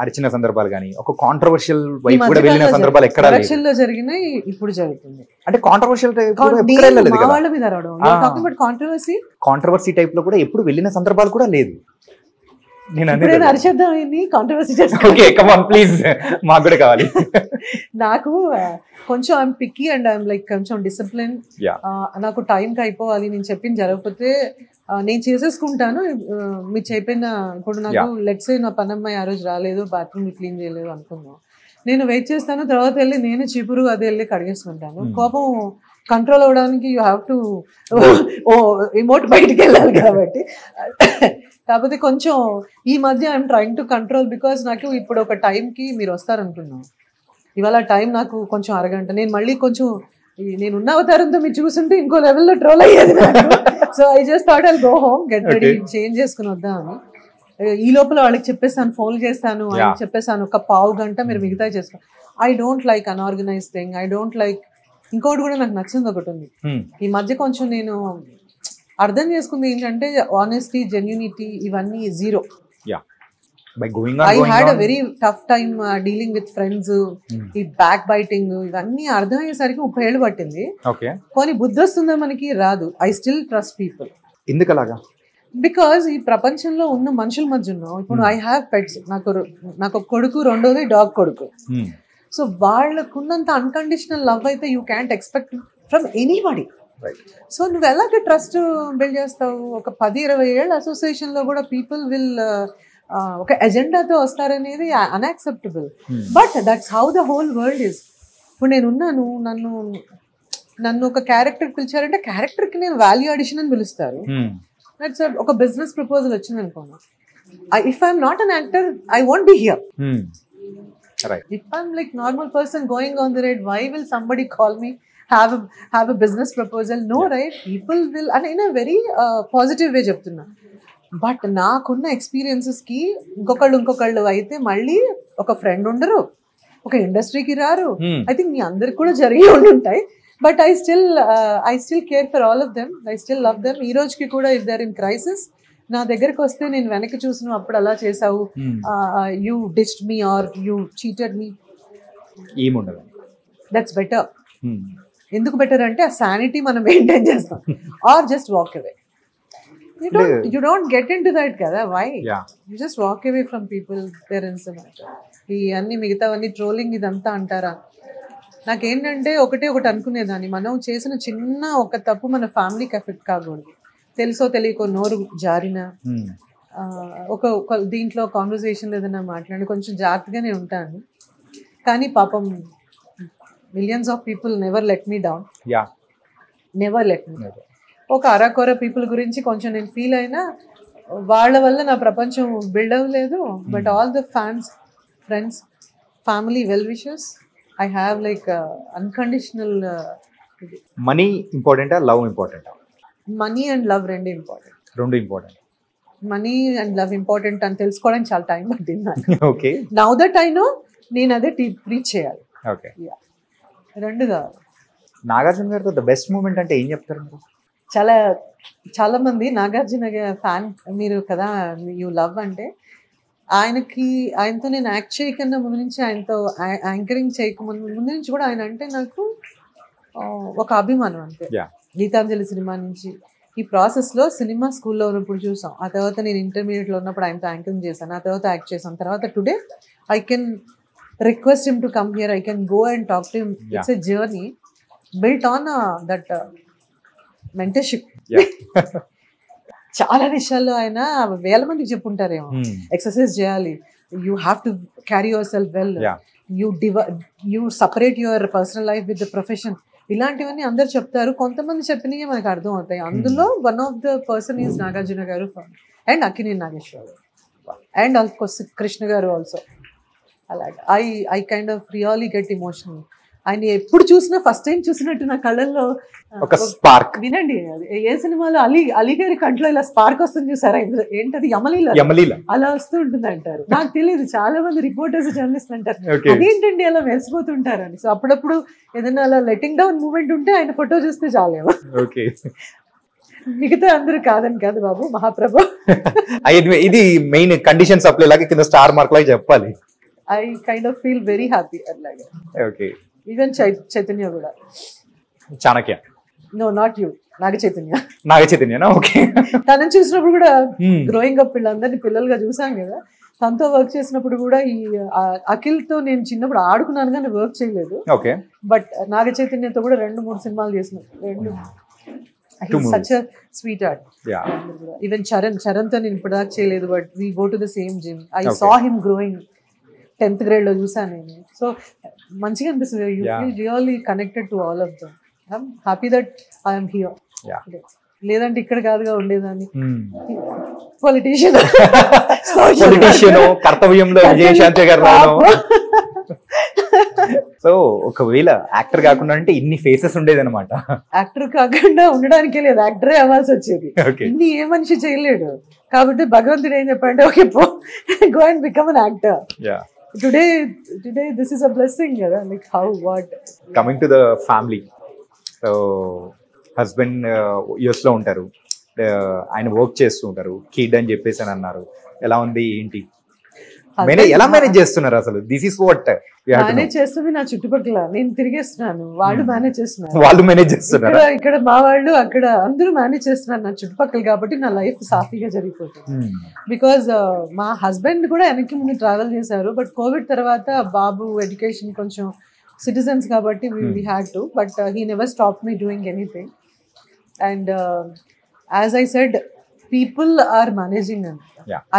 అరిచిన సందర్భాలు కానీ, ఒక కాంట్రవర్షియల్ వైపు కూడా వెళ్ళిన సందర్భాలు ఎక్కడ ఎలక్షన్లో జరిగినాయి, ఇప్పుడు జరుగుతుంది. అంటే కాంట్రవర్షియల్ కాంట్రవర్సీ టైప్ లో కూడా ఎప్పుడు వెళ్ళిన సందర్భాలు కూడా లేదు. నేను అరిచేద్దాం కాంట్రవర్సీ ప్లీజ్, మాకు కూడా కావాలి. నాకు కొంచెం I'm picky and I'm like కొంచెం డిసిప్లిన్. నాకు టైంకి అయిపోవాలి, నేను చెప్పింది జరగకపోతే నేను చేసేసుకుంటాను. మీరు చెప్పిన ఇప్పుడు నాకు లెట్స్ నా పనమ్మాయి ఆ రోజు రాలేదు, బాత్రూమ్ క్లీన్ చేయలేదు అనుకుందాం, నేను వెయిట్ చేస్తాను, తర్వాత వెళ్ళి నేను చీపురు అది వెళ్ళి కడిగేసుకుంటాను. కోపం కంట్రోల్ అవ్వడానికి యూ హ్యావ్ టు ఇమోట్ బయటికి వెళ్ళాలి కాబట్టి. కాకపోతే కొంచెం ఈ మధ్య I'm trying to control, because నాకు ఇప్పుడు ఒక టైంకి మీరు వస్తారనుకున్నాం, ఇవాళ టైం నాకు కొంచెం అరగంట, నేను మళ్ళీ కొంచెం నేను ఉన్న అవతారంతో మీరు చూస్తుంటే ఇంకో లెవెల్లో ట్రోల్ అయ్యేది నాకు. So I just thought I'll go home, get ready, change చేసుకుని వద్దామని. ఈ లోపల వాళ్ళకి చెప్పేస్తాను, ఫోన్ చేస్తాను, వాళ్ళకి చెప్పేస్తాను ఒక పావు గంట మీరు మిగతా చేసుకో. I don't like unorganised thing, I don't like. ఇంకోటి కూడా నాకు నచ్చింది ఒకటి ఉంది ఈ మధ్య, కొంచెం నేను అర్థం చేసుకుంది ఏంటంటే ఆనెస్టీ, జెన్యూనిటీ ఇవన్నీ zero. I had a very tough time dealing with friends. ఈ బ్యాక్ బైటింగ్ ఇవన్నీ అర్థమయ్యేసరికి 30 ఏళ్ళు పట్టింది. కానీ బుద్ధి వస్తుందా మనకి? రాదు. I still trust people. ఎందుకు అలాగా? బికాజ్ ఈ ప్రపంచంలో ఉన్న మనుషుల మధ్య ఉన్నాం. ఇప్పుడు ఐ హ్యావ్ పెట్స్, నాకు కొడుకు, రెండోది డాగ్ కొడుకు. సో వాళ్ళకున్నంత అన్కండిషనల్ లవ్ అయితే you can't expect from anybody. So నువ్వు ఎలాగ ట్రస్ట్ బిల్డ్ చేస్తావు? ఒక 10-20 ఏళ్ళ అసోసియేషన్ లో కూడా పీపుల్ విల్ ఒక ఎజెండాతో వస్తారనేది unacceptable. But that's how the whole world is. ఇప్పుడు నేనున్నాను, నన్ను ఒక క్యారెక్టర్ పిలిచారంటే క్యారెక్టర్కి నేను వాల్యూ అడిషన్ అని పిలుస్తారు. దట్స్ ఒక బిజినెస్ ప్రపోజల్ వచ్చింది అనుకోను, if I'm not an actor I won't be here. If I'm like normal person going on the road, why will somebody call me, have a business proposal? No, right? People will, and in a very positive way చెప్తున్నా, బట్ నాకున్న ఎక్స్పీరియన్సెస్కి ఇంకొకళ్ళు అయితే మళ్ళీ ఒక ఫ్రెండ్ ఉండరు, ఒక ఇండస్ట్రీకి రారు. ఐ థింక్ మీ అందరికి కూడా జరిగి ఉండుంటాయి. But I still care for all of them. I still love them. ఈ రోజుకి కూడా if they are in crisis నా దగ్గరకు వస్తే నేను వెనక్కి చూసిన అప్పుడు అలా చేసావు, you ditched me or you cheated me, ఏముండదు. That's better. ఎందుకు బెటర్ అంటే ఆ శానిటీ మనం మెయింటైన్ చేస్తాం. Or just walk away. You don't get into that కదా. Why? You just walk away from people. There is a matter. ఈ అన్ని మిగతావన్నీ ట్రోలింగ్ ఇదంతా అంటారా? నాకేంటంటే ఒకటి అనుకునేదాన్ని, మనం చేసిన చిన్న ఒక తప్పు మన ఫ్యామిలీకి ఎఫెక్ట్ కాకూడదు. తెలుసో తెలియకో నోరు జారిన ఒక దీంట్లో కాన్వర్సేషన్ ఏదైనా మాట్లాడి కొంచెం జాగ్రత్తగానే ఉంటాను. కానీ పాపం millions of people never let me down. Never let me down. ఒక అరకొర పీపుల్ గురించి కొంచెం నేను ఫీల్ అయినా వాళ్ళ వల్ల నా ప్రపంచం బిల్డ్ అవ్వలేదు. But all the fans, friends, family, well wishers, I have like unconditional. Money ఇంపార్టెంటా, లవ్ ఇంపార్టెంటా? మనీ అండ్ లవ్ రెండు ఇంపార్టెంట్. రెండు important. Money and love important అని తెలుసుకోవడానికి చాలా టైం పట్టింది. Okay. Now that I know, నేను అదే రీచ్ చేయాలి. ఓకే. రెండు కావాలి. నాగార్జున గారితో ద బెస్ట్ మూమెంట్ అంటే ఏం చెప్తారు? చాలా మంది నాగార్జున ఫ్యాన్ మీరు కదా, యూ లవ్ అంటే ఆయనతో నేను యాక్ట్ చేయకన్నా ముందు నుంచి, ఆయనతో యాంకరింగ్ చేయకముందు నుంచి కూడా ఆయన అంటే నాకు ఒక అభిమానం అంతే. గీతాంజలి సినిమా నుంచి ఈ ప్రాసెస్లో సినిమా స్కూల్లో ఉన్నప్పుడు చూసాం, ఆ తర్వాత నేను ఇంటర్మీడియట్లో ఉన్నప్పుడు ఆయనతో యాంకరింగ్ చేశాను, ఆ తర్వాత యాక్ట్ చేశాను, తర్వాత today I can request him to come here, I can go and talk to him. It's a journey built on that mentorship. చాలా విషయాల్లో ఆయన వేల మందికి చెప్పుంటారేమో, ఎక్సర్సైజ్ చేయాలి, you have to carry your self well, you separate your personal life with the profession, ఇలాంటివన్నీ అందరు చెప్తారు. కొంతమంది చెప్పినవి మనకు అర్థం అవుతాయి. అందులో one of the person is Nagarjuna గారు and Akkineni Nageswararao and also Krishna గారు ఆల్సో. అలాగే I kind of really get emotional. ఆయన ఎప్పుడు చూసినా ఫస్ట్ టైం చూసినట్టు నా కళ్ళల్లో ఒక స్పార్క్. వినండి, ఏ సినిమాలో అలీ గారి కంట్లో ఇలా స్పార్క్ వస్తుంది చూసారా, ఏంటది యమలీల అలా వస్తూ ఉంటుంది అంటారు. నాకు తెలియదు, చాలా మంది రిపోర్టర్స్, జర్నలిస్ట్ అంటారు అదేంటండి అలా మెరిసిపోతుంటారని. సో అప్పుడప్పుడు ఏదైనా అలా లెట్టింగ్ డౌన్ మూమెంట్ ఉంటే ఆయన ఫోటో చూస్తే చాలేమో. మిగతా అందరూ కాదని కాదు బాబు, మహాప్రభు. ఇది మెయిన్ కండిషన్ సప్లై లాగా కింద స్టార్ మార్క్ లాగా చెప్పాలి. I kind of feel very happy అలాగే. ఓకే. ఈవెన్ చైతన్య కూడా. Chanakya? No, not you. Naga చైతన్యనా? ఓకే. తనని చూసినప్పుడు కూడా గ్రోయింగ్ అప్ వీళ్ళందరినీ పిల్లలుగా చూసాం కదా, తనతో వర్క్ చేసినప్పుడు కూడా ఈ అఖిల్ తో నేను చిన్నప్పుడు ఆడుకున్నాను కానీ వర్క్ చేయలేదు. ఓకే. బట్ నాగ చైతన్యతో కూడా 2-3 సినిమాలు చేసిన. Such sweet art. Even Charan తో నేను ఇప్పుడు దాకా చేయలేదు, but we go to the same gym. I saw him growing. 10th grade లో చూసాను నేను. సో మంచిగా అనిపిస్తుంది. You feel really connected to all of them. I'm happy that I'm here. లేదంటే ఇక్కడ కాదుగా ఉండేదాన్ని. పొలిటీషియన్ కర్తవ్యంలో విజయశాంతి గారు. సో ఒకవేళ యాక్టర్ కాకుండా అంటే ఇన్ని ఫేసెస్ ఉండేది అనమాట. యాక్టర్ కాకుండా ఉండడానికే లేదు, యాక్టరే అవ్వాల్సి వచ్చేది. ఇన్ని ఏ మనిషి చేయలేడు. కాబట్టి భగవంతుడు ఏం చెప్పంటే, okay go and become an actor. Today this is a blessing, like how, what. Coming to the family, so husband US లో ఉంటారు, ఆయన వర్క్ చేస్తూ ఉంటారు, కిడ్ అని చెప్పేసి అని అన్నారు. ఎలా ఉంది ఏంటి, ఎలా మేనేజ్ చేస్తున్నారు అసలు? దిస్ ఇస్ వాట్ మేనేజ్ చేస్తుంది నా చుట్టుపక్కల. నేను తిరిగేస్తున్నాను, వాళ్ళు మేనేజ్ చేస్తున్నారు. వాళ్ళు మేనేజ్ చేస్తున్నారు ఇక్కడ మా వాళ్ళు, అక్కడ అందరూ మేనేజ్ చేస్తున్నారు నా చుట్టుపక్కల. కాబట్టి నా లైఫ్ సాఫీగా జరిగిపోతుంది. బికాజ్ మా హస్బెండ్ కూడా వెనక్కి ముందు ట్రావెల్ చేశారు, బట్ కోవిడ్ తర్వాత బాబు ఎడ్యుకేషన్ కొంచెం సిటిజన్స్ కాబట్టి we had to, but he never stop me doing anything. And as I said, people are managing and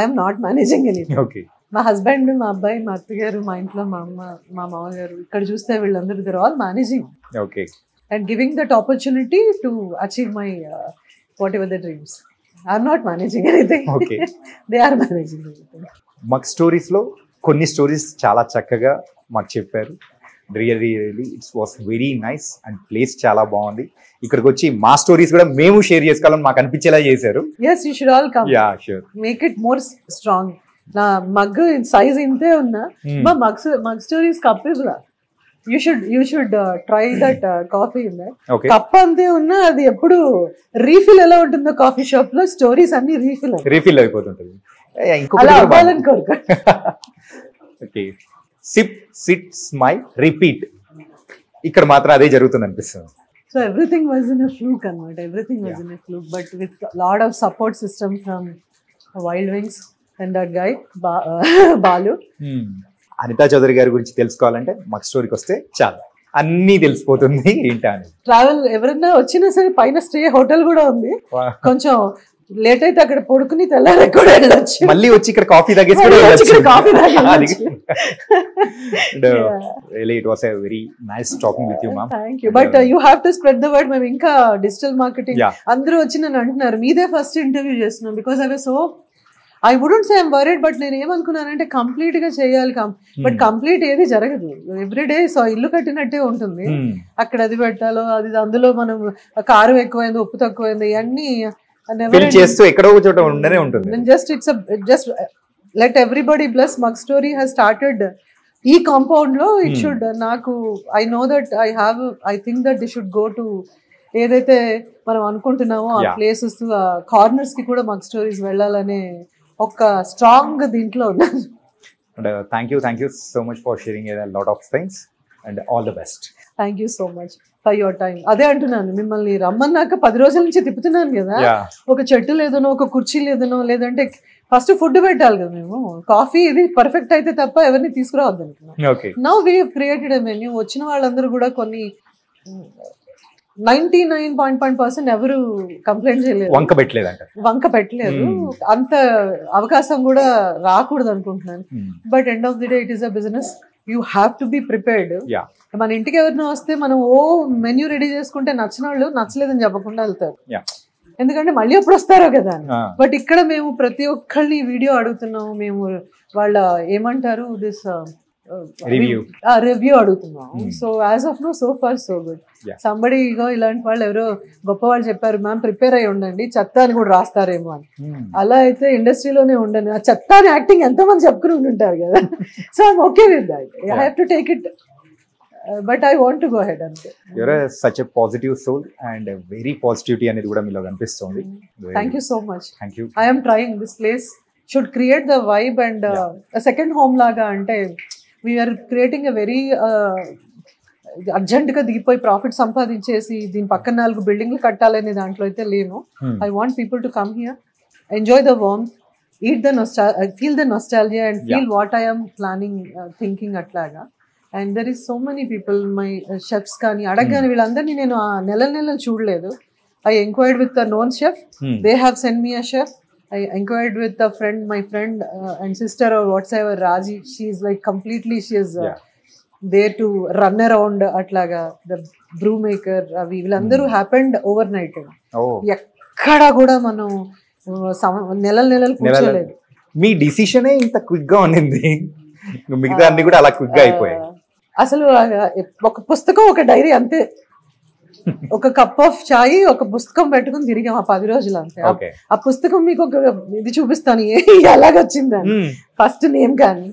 I'm not managing anything. Okay. మా హస్బెండ్, మా అబ్బాయి, మా అత్తగారు, మా ఇంట్లో మా అమ్మ, మా మామగారు, ఇక్కడ చూస్తే వీళ్ళందరూ they are all managing. Okay. And giving that opportunity to achieve my whatever the dreams. I'm not managing anything, they are managing anything. మాకు స్టోరీస్ లో కొన్ని స్టోరీస్ చాలా చక్కగా మాకు చెప్పారు. Really it's was very nice and place చాలా బాగుంది. ఇక్కడికి వచ్చి మా స్టోరీస్ కూడా మేము షేర్ చేసుకోవాలని మాకు అనిపించేలా చేశారు. yes you should all come. Yeah, sure. make it more strong. నా మగ్ సైజ్ ఇంతే ఉన్నా మా mug stories cup you should try that coffee in there. Okay. Cup అంతే ఉన్నా అది ఎప్పుడు రీఫిల్ ఎలా ఉంటుందో కాఫీ షాప్ లో స్టోరీస్ అన్ని రీఫిల్ అయిపోతుంటది. అలా అవ్వాలని కోరుకో. Okay, SIP SIT smile repeat, ఇక్కడ మాత్రం అదే జరుగుతుంది అనిపిస్తుంది. So everything was in a fluke anamata. Everything was in a fluke, but with a lot of support system from Wild Wings and that guy Balu. Anita Chowdary గారి గురించి తెలుసుకోవాలంటే మగ్ స్టోరీకి వస్తే చాలు, అన్నీ తెలిసిపోతుంది ఏంటా అని. ట్రావెల్ ఎవరైనా వచ్చినా సరే పైన స్టే హోటల్ కూడా ఉంది. కొంచెం లేట్ అయితే అక్కడ పడుకుని తెల్లారి కూడా వెళ్ళొచ్చు. మళ్ళీ వచ్చి ఇక్కడ కాఫీ తాగేసి కూడా వెళ్ళొచ్చు. Really, it was a very nice talking with you, ma'am. Thank you. But you have to spread the word. మేము ఇంకా డిజిటల్ మార్కెటింగ్ అందరూ వచ్చి నన్ను అంటున్నారు మీదే ఫస్ట్ ఇంటర్వ్యూ చేస్తున్నాం. Because I wouldn't say I'm worried, but నేను ఏమనుకున్నానంటే కంప్లీట్ గా చేయాలి. బట్ కంప్లీట్ ఏది జరగదు. ఎవ్రీడే సో ఇల్లు కట్టినట్టే ఉంటుంది. అక్కడ అది పెట్టాలో అది అందులో మనం కారం ఎక్కువైంది, ఉప్పు తక్కువైంది, ఇవన్నీ చేస్తూ ఎక్కడో చోట ఉండనే ఉంటుంది. Just let everybody bless. Mug Story has started ఈ కాంపౌండ్ లో ఇట్ షుడ్ నాకు I know that I think that they should go to ఏదైతే మనం అనుకుంటున్నామో ఆ ప్లేసెస్ ఆ కార్నర్స్ కి కూడా మగ్ స్టోరీస్ వెళ్ళాలనే ఒక స్ట్రాంగ్ దీంట్లో ఉన్నాను. Thank you so much for sharing a lot of things and all the best. Thank you so much for your time. అదే అంటున్నాను, మిమ్మల్ని రమ్మన్నాక 10 రోజుల నుంచి తిప్పుతున్నాను కదా, ఒక చెట్టు లేదనో ఒక కుర్చీ లేదనో లేదంటే ఫస్ట్ ఫుడ్ పెట్టాలి కదా. మేము కాఫీ ఇది పర్ఫెక్ట్ అయితే తప్ప ఎవరిని తీసుకురావద్దు అనుకున్నాం. Now we have created a menu. వచ్చిన వాళ్ళందరూ కూడా కొన్ని 99.5% ఎవరు కంప్లైంట్ చేయలేదు, వంక పెట్టలేదు. అంత అవకాశం కూడా రాకూడదు అనుకుంటున్నాను. But end of the day it is a business. You have to be prepared. మన ఇంటికి ఎవరినో వస్తే మనం మెన్యూ రెడీ చేసుకుంటే నచ్చిన వాళ్ళు నచ్చలేదని చెప్పకుండా వెళ్తారు, ఎందుకంటే మళ్ళీ ఎప్పుడు వస్తారో కదా. బట్ ఇక్కడ మేము ప్రతి ఒక్కళ్ళని వీడియో అడుగుతున్నాము. మేము వాళ్ళ ఏమంటారు దిస్ రివ్యూ అడుగుతున్నాం. So as of no so far so good. Somebody ego ఇలాంటి వాళ్ళు ఎవరో గొప్ప వాళ్ళు చెప్పారు, మ్యామ్ ప్రిపేర్ అయ్యి ఉండండి, చెత్త అని కూడా రాస్తారేమో అని. అలా అయితే ఇండస్ట్రీలోనే ఉండండి. ఆ చెత్త అని యాక్టింగ్ ఎంతో మంది చెప్పుకుని ఉంటుంటారు కదా. So I'm okay with that. I have to take it. But I want to go ahead and say you're such a positive soul and a very positivity అనేది కూడా మీలో కనిపిస్తుంది. Thank you so much. Thank you. I am trying. This place should create the vibe and a second home laga ante we are creating a very urgent గా దిగిపోయి ప్రాఫిట్ సంపాదించేసి దీని పక్కన 4 బిల్డింగ్లు కట్టాలనే దాంట్లో అయితే లేను. I want people to come here, enjoy the warmth, feel the nostalgia and feel what I am planning, thinking atlaga. And there is so many people, my chefs కానీ అడగగానే వీళ్ళందరినీ నేను ఆ నెలలు చూడలేదు. I inquired with a known chef. They have sent me a chef. I inquired with a friend, my friend and sister or whatsoever, Raji. She is like completely, she is there to run around atlaga. The brew maker, వీళ్ళందరూ happened overnight. ఎక్కడ కూడా మనం నెలలు కూర్చోలేదు. మీ డిసిషనే ఇంత క్విక్ గా ఉండింది, మిగతా అన్ని కూడా అలా క్విక్ గా అయిపోయాయి. అసలు ఒక పుస్తకం ఒక డైరీ అంతే, ఒక కప్ ఆఫ్ చాయ్ ఒక పుస్తకం పెట్టుకుని తిరిగాం ఆ 10 రోజులు అంతే. ఆ పుస్తకం మీకు ఒక ఇది చూపిస్తాను ఎలాగొచ్చిందని. ఫస్ట్ నేమ్ కానీ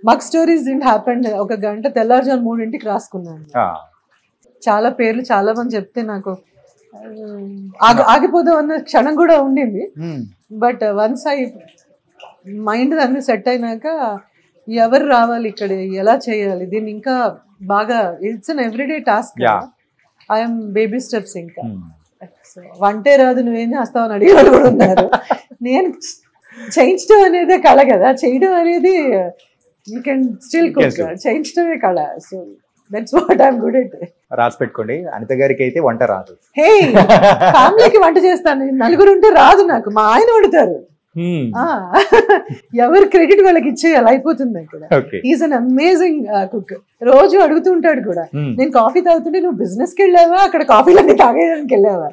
మగ్ స్టోరీస్ డింట్ హ్యాపెన్. ఒక గంట తెల్లారుజాము 3ంటికి రాసుకున్నాను. చాలా పేర్లు చాలా మంది చెప్తే నాకు ఆగిపోదాం అన్న క్షణం కూడా ఉండింది. బట్ వన్స్ మైండ్ అన్ని సెట్ అయినాక ఎవరు రావాలి ఇక్కడ, ఎలా చేయాలి దీన్ని ఇంకా బాగా, it's an everyday task. I'm baby steps. ఇంకా వంటే రాదు నువ్వేం చేస్తావని అడిగేవాళ్ళు కూడా ఉన్నారు. నేను చేయించడం అనేది కళ కదా, చేయడం అనేది యూ కెన్ స్టిల్ కుక్, చేయించడమే కళ. So that's what I'm good at. రాసి పెట్టుకోండి, అనిత గారికి అయితే వంట రాదు. హే, ఫ్యామిలీకి వంట చేస్తాను, 4 ఉంటే రాదు నాకు, మా ఆయన వండుతారు. ఎవరు క్రెడిట్ వాళ్ళకి ఇచ్చేయాలి, అయిపోతుంది అక్కడ. Is an amazing cook. రోజు అడుగుతూ ఉంటాడు కూడా, నేను కాఫీ తాగుతుంటే నువ్వు బిజినెస్ కి వెళ్ళావా, అక్కడ కాఫీలన్నీ తాగేయడానికి వెళ్ళావా,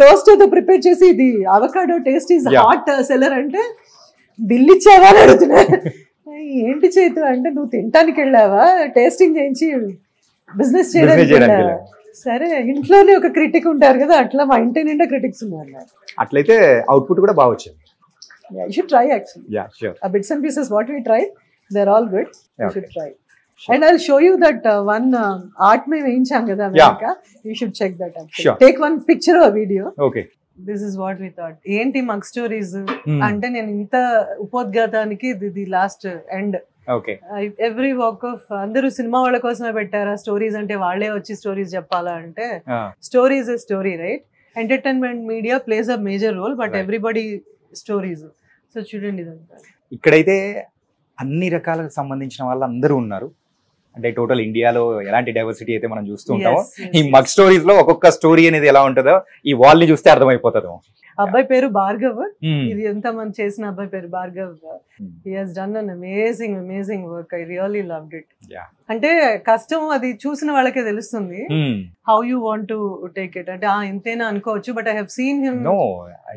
టోస్ట్ తో ప్రిపేర్ చేసి ఇది avocado taste is hot seller అంటే బిల్ ఇచ్చావా అని అడుగుతున్నారు. ఏంటి చేతు అంటే నువ్వు తినటానికి వెళ్ళావా, టేస్టింగ్ చేయించి బిజినెస్ చేయడానికి వెళ్ళావా? సరే, ఇంట్లోనే ఒక క్రిటిక్ ఉంటారు కదా, అట్లా మా ఇంటి నిండా క్రిటిక్స్ ఉన్నారు. అట్లయితే అవుట్పుట్ కూడా బాగా వచ్చింది. You should try actually. Yeah, sure. Bits and pieces what we tried, they're all good. You should try. Sure. And I'll show you that one art mein veincham kada America. You should check that actually. Sure. Take one picture or video. Okay. This is what we thought. Enti Mug Stories ante nenu inta upodgataniki the last end. Okay. Every walk of andaru cinema valla kosame pettara stories ante valle vachi stories cheppala ante story is a story, right? Entertainment media plays a major role, but right. Everybody stories. So చూడండి, ఇక్కడైతే అన్ని రకాలకు సంబంధించిన వాళ్ళు అందరూ ఉన్నారు. అంటే టోటల్ ఇండియాలో ఎలాంటి డైవర్సిటీ అయితే మనం చూస్తూ ఉంటామో, ఈ మగ్ స్టోరీస్ లో ఒక్కొక్క స్టోరీ అనేది ఎలా ఉంటుందో ఈ వాల్ ని చూస్తే అర్థమైపోతుంది. అబ్బాయి పేరు భార్గవ్, ఇది ఎంత మంది చేసిన అబ్బాయి పేరు Bhargav. He has done an amazing work. I really loved it. అంటే కష్టం అది చూసిన వాళ్ళకే తెలుస్తుంది, how you want to take it. అంటే ఇంతేనా అనుకోవచ్చు, but I have seen him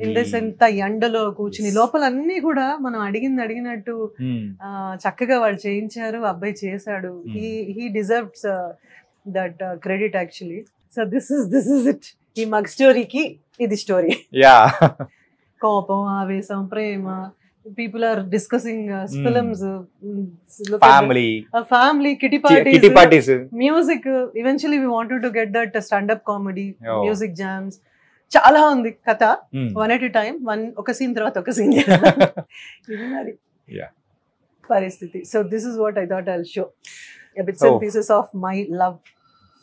in this ఎంత ఎండలో కూర్చుని లోపల అన్ని కూడా మనం అడిగినట్టు చక్కగా వాళ్ళు చేయించారు, అబ్బాయి చేశాడు. He deserves that credit actually. So this is it. ఈ మగ్ స్టోరీకి ఇది స్టోరీ. కోపం, ఆవేశం, ప్రేమ, people are discussing films, family kitty parties, music. Eventually we wanted to get that stand up comedy, music jams. Chala undi katha, one at a time, one oka scene tarvata oka scene. Idi mari paristhiti. So this is what I thought I'll show, a bits and pieces of my love.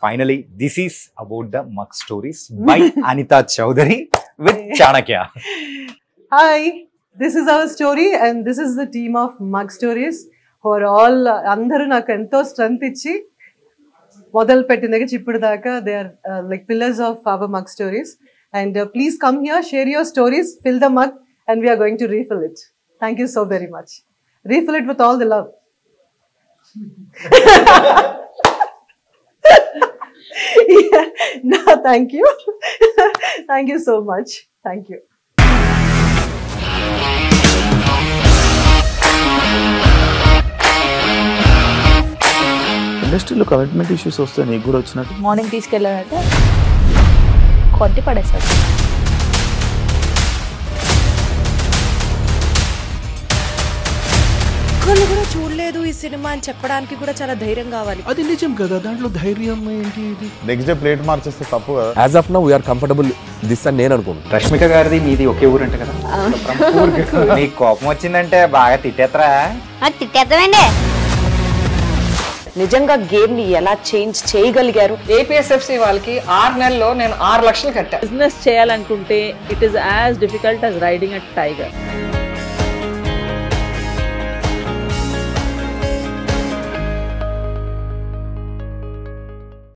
Finally, this is about the Mug Stories by Anita Chowdhury with Chanakya. Hi, this is our story and this is the team of Mug Stories who are all andaru naaku ento strength ichi modal pettin daga chippudi daaka they are like pillars of our Mug Stories. And please come here, share your stories, fill the mug and we are going to refill it. Thank you so very much. Refill it with all the love. Yeah, no, thank you. Thank you so much. Thank you. ఇండస్ట్రీలో కమిట్మెంట్ ఇష్యూస్ వస్తే నీకు కూడా వచ్చినట్టు? మార్నింగ్ తీసుకెళ్ళాడంటే కొట్టి పడేస్తాడు. ఒక్కళ్ళు కూడా చూడలేదు ఈ సినిమా అని చెప్పడానికి కూడా చాలా ధైర్యం కావాలి. అది నిజం కదా, దాంట్లో ధైర్యం ఏంటి? నెక్స్ట్ డే ప్లేట్ మార్చేస్తే తప్పు కదా. As of now we're comfortable this అని నేను అనుకుంటున్నాను. రష్మిక గారిది మీది ఒకే ఊరు అంటే కదా? నీకు కోపం వచ్చిందంటే బాగా తిట్టేత్తరా? తిట్టేద్దామండి. నిజంగా గేమ్ ని ఎలా చేంజ్ చేయగలిగారు? ఏపీఎస్ఎఫ్సి వాళ్ళకి 6 నెలల్లో నేను 6 లక్షలు కట్టా. బిజినెస్ చేయాలనుకుంటే it is as difficult as riding a tiger.